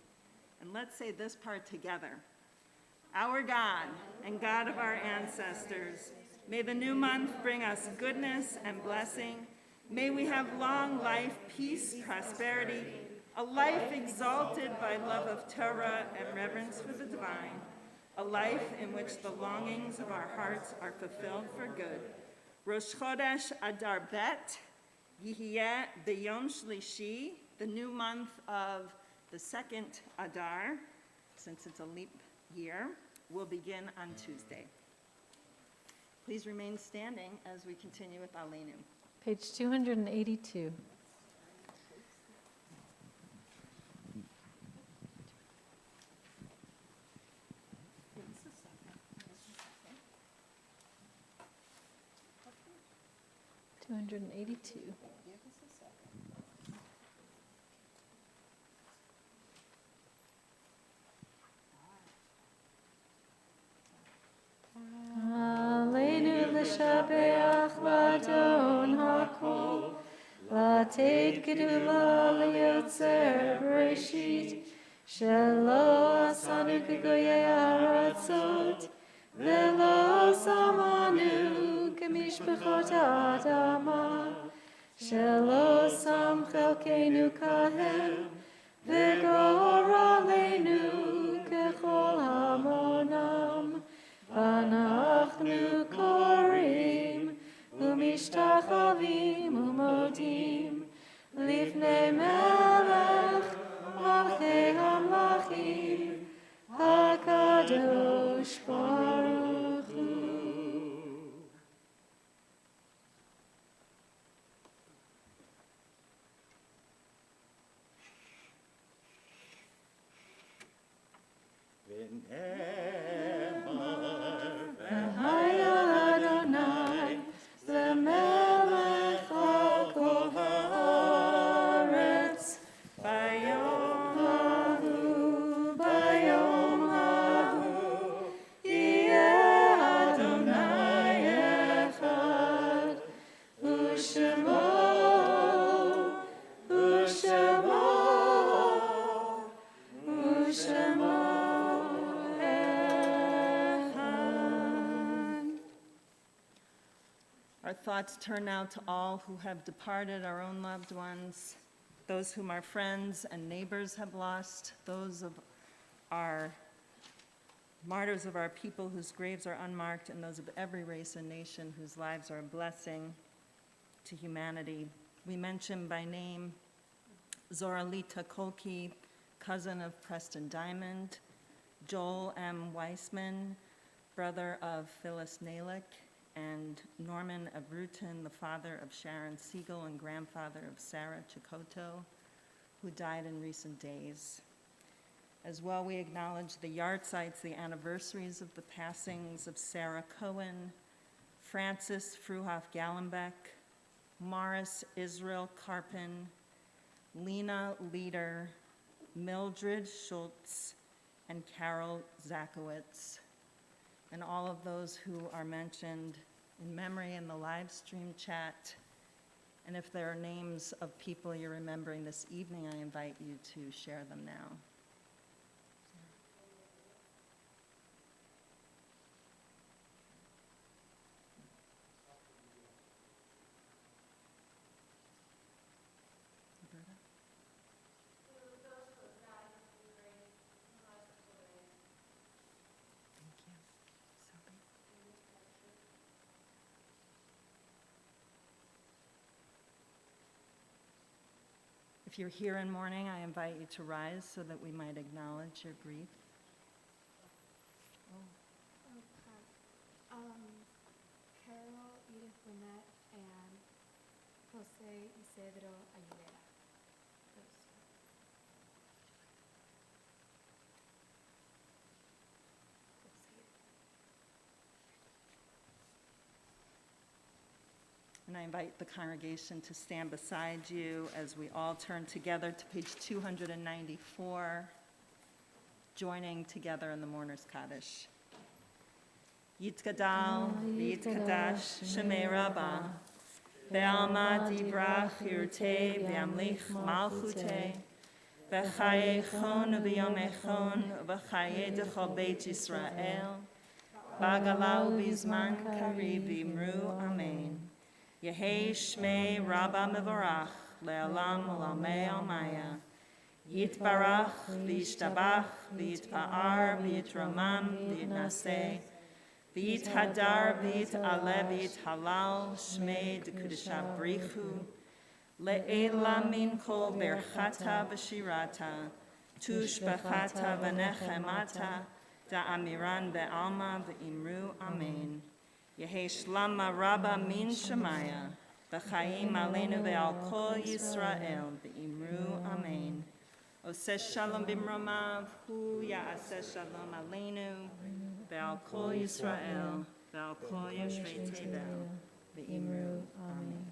And let's say this part together. Our God and God of our ancestors, may the new month bring us goodness and blessing. May we have long life, peace, prosperity, a life exalted by love of Torah and reverence for the divine, a life in which the longings of our hearts are fulfilled for good. Rosh Chodesh Adar Bet, Yihiyeh B'Yom Shlishi, the new month of the second Adar, since it's a leap year, will begin on Tuesday. Please remain standing as we continue with Aleinu. Page 282. $282. Aleinu l'shabeach l'adon hakol, l'ateit gedula l'yotzer bereshit, shelo asanu k'goyei haratzot, v'lo samanu k'mishpachot ha'adama, shelo sam chelkeinu kahem, v'gor aleinu k'chol hamonam. Anachnu korim umishtachavim umodim lifnei melech malchei hamlachim hakadosh baruch hu. Our thoughts turn now to all who have departed, our own loved ones, those whom our friends and neighbors have lost, those of our martyrs of our people whose graves are unmarked, and those of every race and nation whose lives are a blessing to humanity. We mention by name Zoralita Kolke, cousin of Preston Diamond, Joel M. Weissman, brother of Phyllis Nalick, and Norman Abrutin, the father of Sharon Siegel and grandfather of Sarah Chikoto, who died in recent days. As well, we acknowledge the yahrzeits, the anniversaries of the passings of Sarah Cohen, Francis Fruhoff Gallenbeck, Morris Israel Karpin, Lena Leader, Mildred Schultz, and Carol Zakowitz, and all of those who are mentioned in memory in the live stream chat. And if there are names of people you're remembering this evening, I invite you to share them now. If you're here in mourning, I invite you to rise so that we might acknowledge your grief. Carol, Edith Burnett, and Jose Isidro Aguilera. And I invite the congregation to stand beside you as we all turn together to page 294, joining together in the Mourner's Kaddish. Yitgadal, Yitkadash, Shemei Rabbah, Ve'alma divrach yirtei, Ve'amlich malchutei, Ve'chayechon v'yomechon, Ve'chaye dechol Beit Yisrael, Bagalau bizman kariv v'imru amen. Yehei Shmei Rabbah Mevorach, Le'olam Olamei Almaya. Yitbarach, V'yishtabach, V'yitpa'ar, V'yitramam, V'yitnaseh, V'yithadar, V'yit'aleh, V'yithalal, Shmei D'Kudesha Brichu, Le'ela min kol berchata v'shirata, tush bechata v'nechemata, da'amiran be'alma v'imru amen. Yehei shlama rabba min shemaya, v'chaim aleinu ve'al kol Yisrael, v'imru amen. Oseh shalom bimromav, hu ya'aseh shalom aleinu, ve'al kol Yisrael, ve'al kol yoshvei tevel, v'imru amen.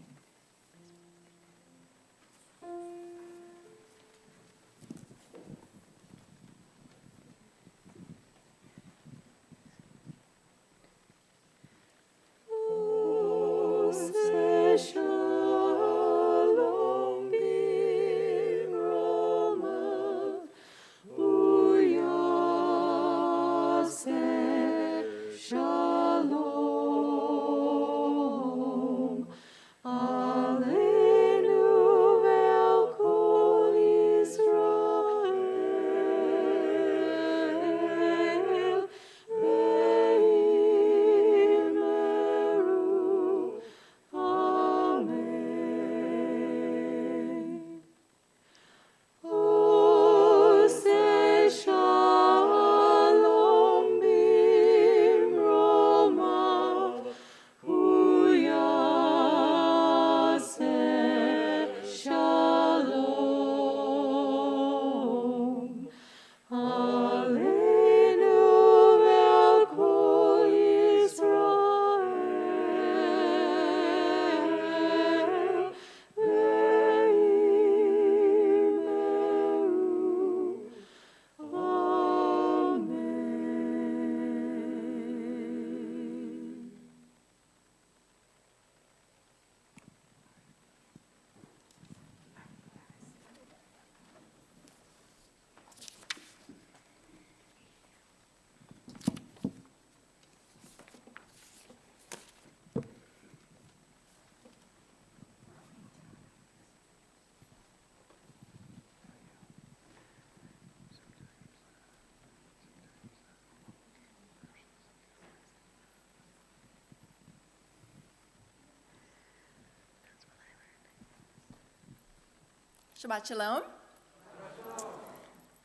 Shabbat Shalom.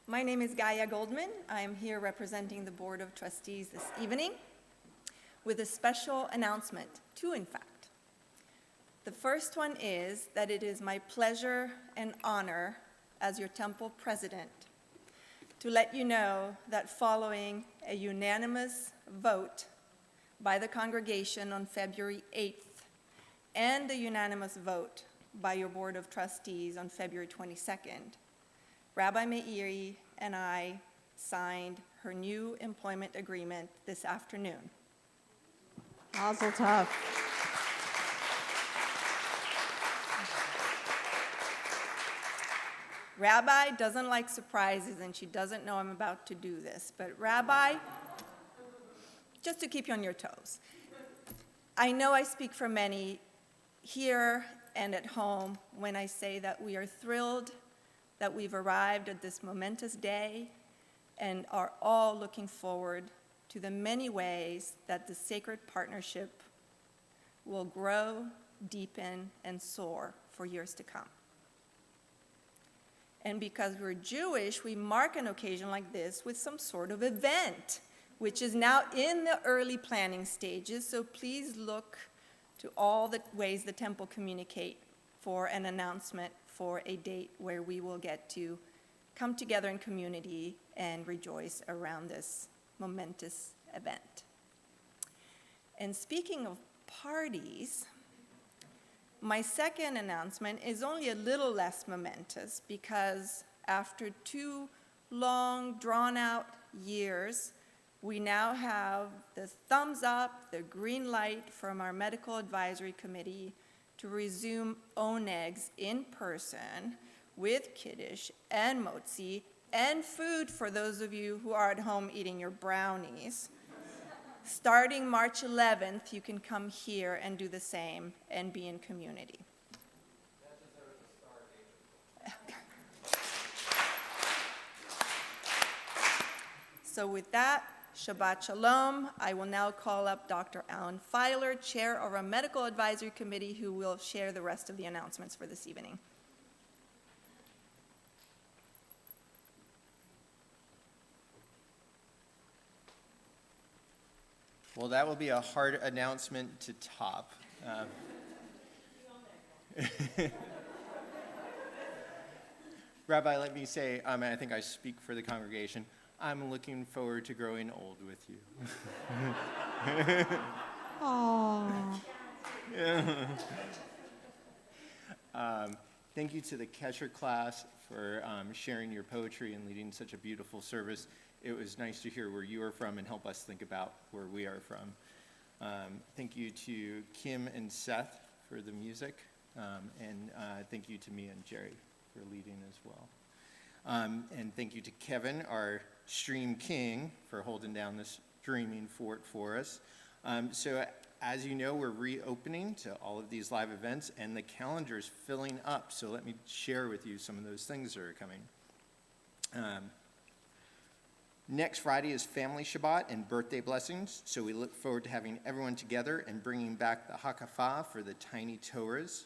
My name is Gaia Goldman. I am here representing the Board of Trustees this evening with a special announcement, two in fact. The first one is that it is my pleasure and honor as your temple president to let you know that following a unanimous vote by the congregation on February 8th and the unanimous vote by your Board of Trustees on February 22nd, Rabbi Meiri and I signed her new employment agreement this afternoon. Mazel tov. Rabbi doesn't like surprises, and she doesn't know I'm about to do this, but Rabbi, just to keep you on your toes, I know I speak for many here and at home when I say that we are thrilled that we've arrived at this momentous day and are all looking forward to the many ways that the sacred partnership will grow, deepen, and soar for years to come. And because we're Jewish, we mark an occasion like this with some sort of event, which is now in the early planning stages. So please look to all the ways the temple communicate for an announcement for a date where we will get to come together in community and rejoice around this momentous event. And speaking of parties, my second announcement is only a little less momentous because after 2 long, drawn-out years, we now have the thumbs up, the green light from our medical advisory committee to resume onegs in person with kiddush and motzi and food for those of you who are at home eating your brownies. Starting March 11th, you can come here and do the same and be in community. So with that, Shabbat Shalom. I will now call up Dr. Alan Filer, Chair of our Medical Advisory Committee, who will share the rest of the announcements for this evening. Well, that will be a hard announcement to top. Rabbi, let me say, and I think I speak for the congregation, I'm looking forward to growing old with you. Aww. Thank you to the Kesher class for sharing your poetry and leading such a beautiful service. It was nice to hear where you are from and help us think about where we are from. Thank you to Kim and Seth for the music, and thank you to Mia and Geri for leading as well. And thank you to Kevin, our stream king, for holding down this streaming fort for us. So as you know, we're reopening to all of these live events, and the calendar is filling up. So let me share with you some of those things that are coming. Next Friday is Family Shabbat and Birthday Blessings, so we look forward to having everyone together and bringing back the Hakafah for the tiny Torahs.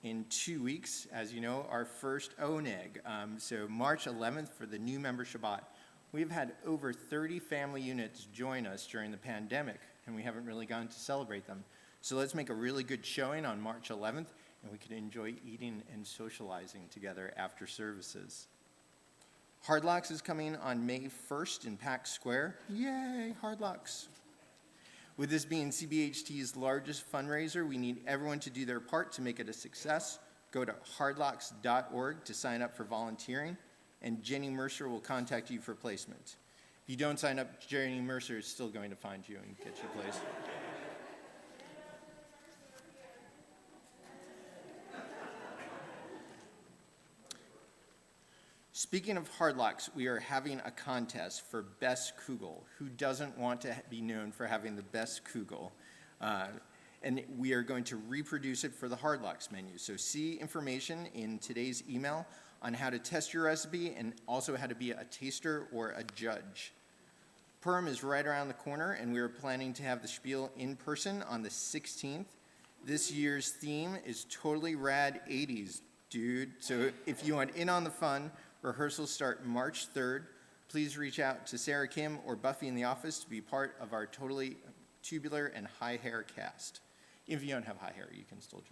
In 2 weeks, as you know, our first Oneg, so March 11th for the new member Shabbat. We've had over 30 family units join us during the pandemic, and we haven't really gotten to celebrate them. So let's make a really good showing on March 11th, and we can enjoy eating and socializing together after services. Hard Locks is coming on May 1st in Pack Square. Yay, Hard Locks. With this being CBHT's largest fundraiser, we need everyone to do their part to make it a success. Go to hardlocks.org to sign up for volunteering, and Jenny Mercer will contact you for placement. If you don't sign up, Jenny Mercer is still going to find you and get you placed. Speaking of Hard Locks, we are having a contest for Best Kugel. Who doesn't want to be known for having the best Kugel? And we are going to reproduce it for the Hard Locks menu. So see information in today's email on how to test your recipe and also how to be a taster or a judge. Purim is right around the corner, and we are planning to have the spiel in person on the 16th. This year's theme is totally rad 80s, dude. So if you want in on the fun, rehearsals start March 3rd. Please reach out to Sarah Kim or Buffy in the office to be part of our totally tubular and high hair cast. If you don't have high hair, you can still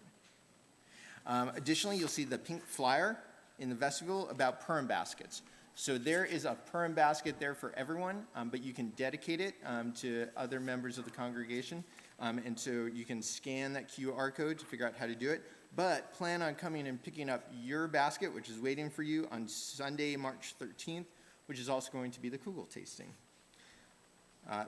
join. Additionally, you'll see the pink flyer in the vestibule about Purim baskets. So there is a Purim basket there for everyone, but you can dedicate it to other members of the congregation. And so you can scan that QR code to figure out how to do it. But plan on coming and picking up your basket, which is waiting for you on Sunday, March 13th, which is also going to be the Kugel tasting.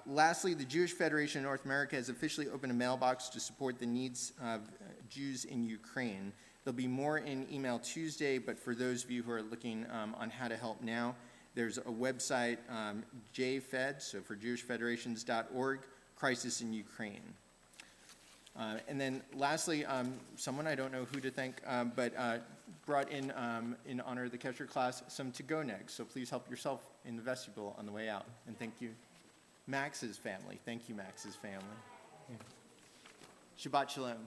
Lastly, the Jewish Federation of North America has officially opened a mailbox to support the needs of Jews in Ukraine. There'll be more in email Tuesday, but for those of you who are looking on how to help now, there's a website, JFed, so for jewishfederations.org, Crisis in Ukraine. And then lastly, someone I don't know who to thank, but brought in honor of the Kesher class, some to-go negs. So please help yourself in the vestibule on the way out. And thank you, Max's family. Thank you, Max's family. Shabbat Shalom.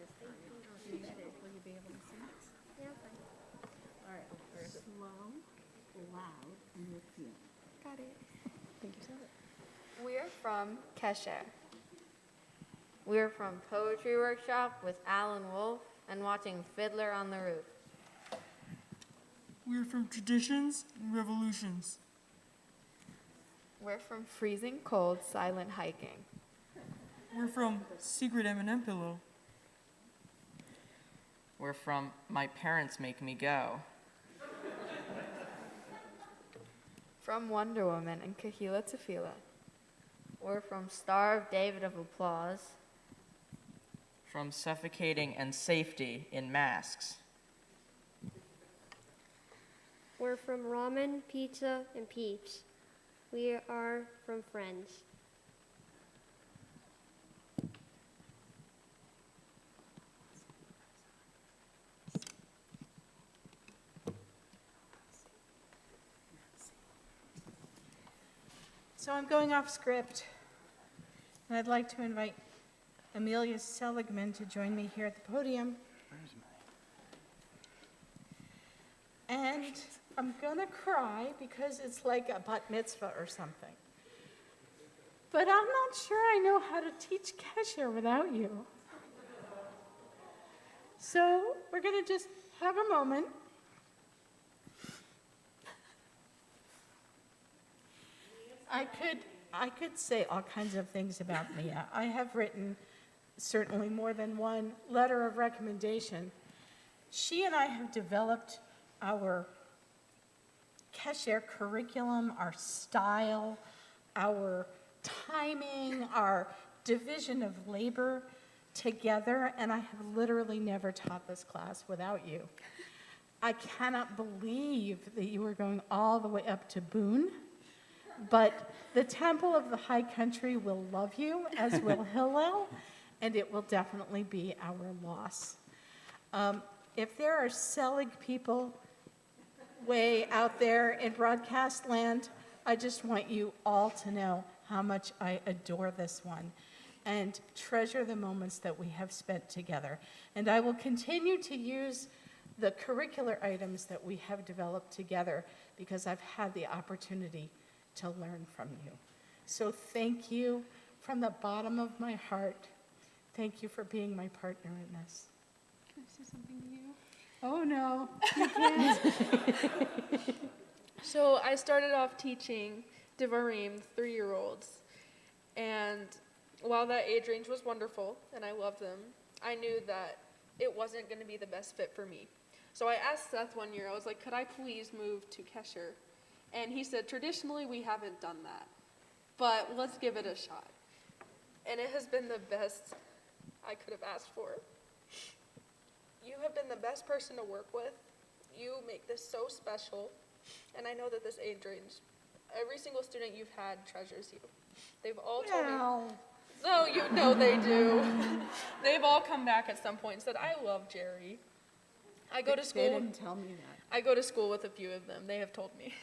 All right, slow, loud, and with feeling. Got it. Thank you so much. We're from Kesher. We're from Poetry Workshop with Alan Wolf and watching Fiddler on the Roof. We're from Traditions and Revolutions. We're from Freezing Cold Silent Hiking. We're from Secret M&M Pillow. We're from My Parents Make Me Go. From Wonder Woman and Kahila Tefila. We're from Starve David of Applause. From Suffocating and Safety in Masks. We're from Ramen, Pizza, and Peeps. We are from Friends. So I'm going off script, and I'd like to invite Amelia Seligman to join me here at the podium. And I'm gonna cry because it's like a bat mitzvah or something. But I'm not sure I know how to teach Kesher without you. So we're gonna just have a moment. I could say all kinds of things about Mia. I have written certainly more than one letter of recommendation. She and I have developed our Kesher curriculum, our style, our timing, our division of labor together, and I have literally never taught this class without you. I cannot believe that you are going all the way up to Boone, but the Temple of the High Country will love you, as will Hillel, and it will definitely be our loss. If there are Selig people way out there in broadcast land, I just want you all to know how much I adore this one and treasure the moments that we have spent together. And I will continue to use the curricular items that we have developed together because I've had the opportunity to learn from you. So thank you from the bottom of my heart. Thank you for being my partner in this. Can I say something to you? Oh no, you can't. So I started off teaching Devarim 3-year-olds, and while that age range was wonderful and I loved them, I knew that it wasn't going to be the best fit for me. So I asked Seth one year, I was like, could I please move to Kesher? And he said, traditionally we haven't done that, but let's give it a shot. And it has been the best I could have asked for. You have been the best person to work with. You make this so special. And I know that this age range, every single student you've had treasures you. They've all told me. No, you know they do. They've all come back at some point and said, I love Geri. I go to school. They didn't tell me that. I go to school with a few of them. They have told me.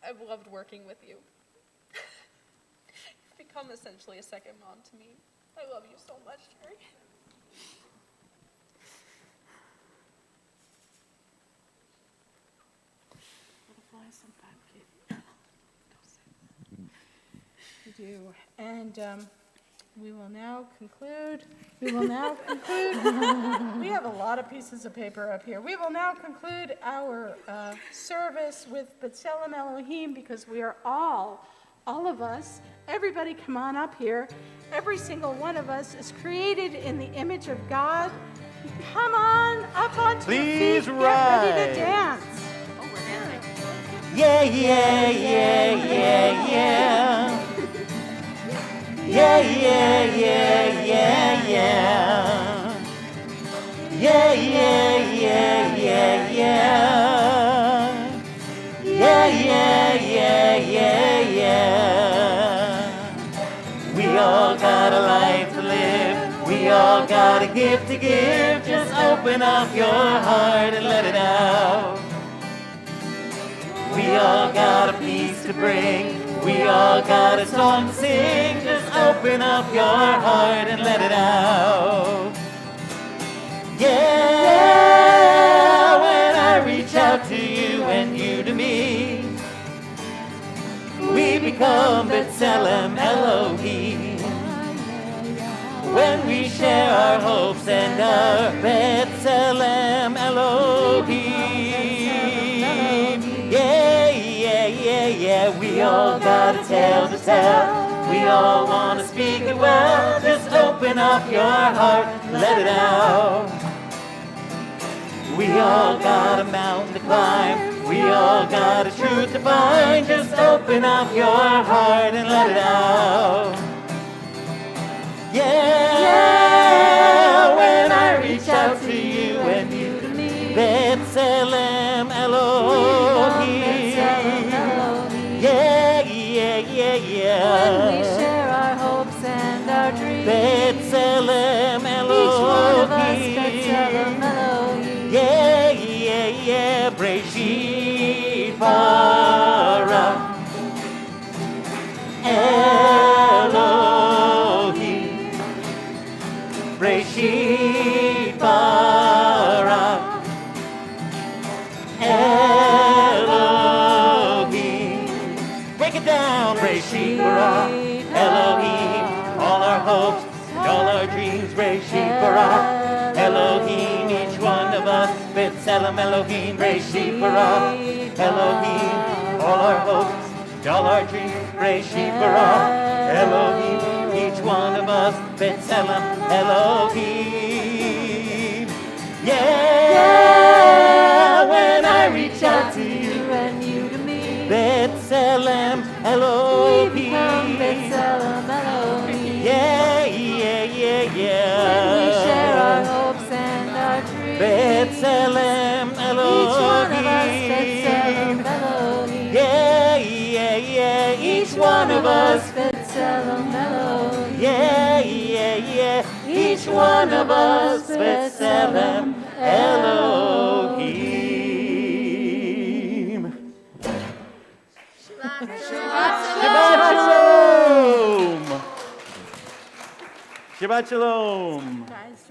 I've loved working with you. You've become essentially a second mom to me. I love you so much, Geri. You do. And we will now conclude. We have a lot of pieces of paper up here. We will now conclude our service with B'Tselem Elohim because we are all of us, everybody come on up here. Every single one of us is created in the image of God. Come on up onto your feet. Get ready to dance. Oh, we're dancing. Yeah, yeah, yeah, yeah, yeah. Yeah, yeah, yeah, yeah, yeah. Yeah, yeah, yeah, yeah, yeah. Yeah, yeah, yeah, yeah, yeah. We all got a life to live. We all got a gift to give. Just open up your heart and let it out. We all got a piece to bring. We all got a song to sing. Just open up your heart and let it out. Yeah, when I reach out to you and you to me, we become B'Tselem Elohim. When we share our hopes and our B'Tselem Elohim. Yeah, yeah, yeah, yeah, we all got a tale to tell. We all want to speak it well. Just open up your heart, let it out. We all got a mountain to climb. We all got a truth to find. Just open up your heart and let it out. Yeah, when I reach out to you and you to me, B'Tselem Elohim. Yeah, yeah, yeah, yeah. When we share our hopes and our dreams, B'Tselem Elohim. each one of us B'Tselem Elohim. Yeah, yeah, yeah. Breshit bara Elohim. Breshit bara Elohim. Break it down. Breshit bara Elohim. All our hopes and all our dreams. Breshit bara Elohim. Each one of us B'Tselem Elohim. Breshit bara Elohim. All our hopes and all our dreams. Breshit bara Elohim. Each one of us B'Tselem Elohim. Yeah, when I reach out to you and you to me, B'Tselem we Elohim. become B'Tselem Elohim. Yeah, yeah, yeah, yeah. When we share our hopes and our dreams, B'Tselem each one of us Elohim. B'Tselem Elohim. Yeah, yeah, yeah. Each one of us. B'Tselem Elohim. Yeah, yeah, yeah. Each one of us B'Tselem Elohim. Shabbat Shalom. Shabbat Shalom. Guys,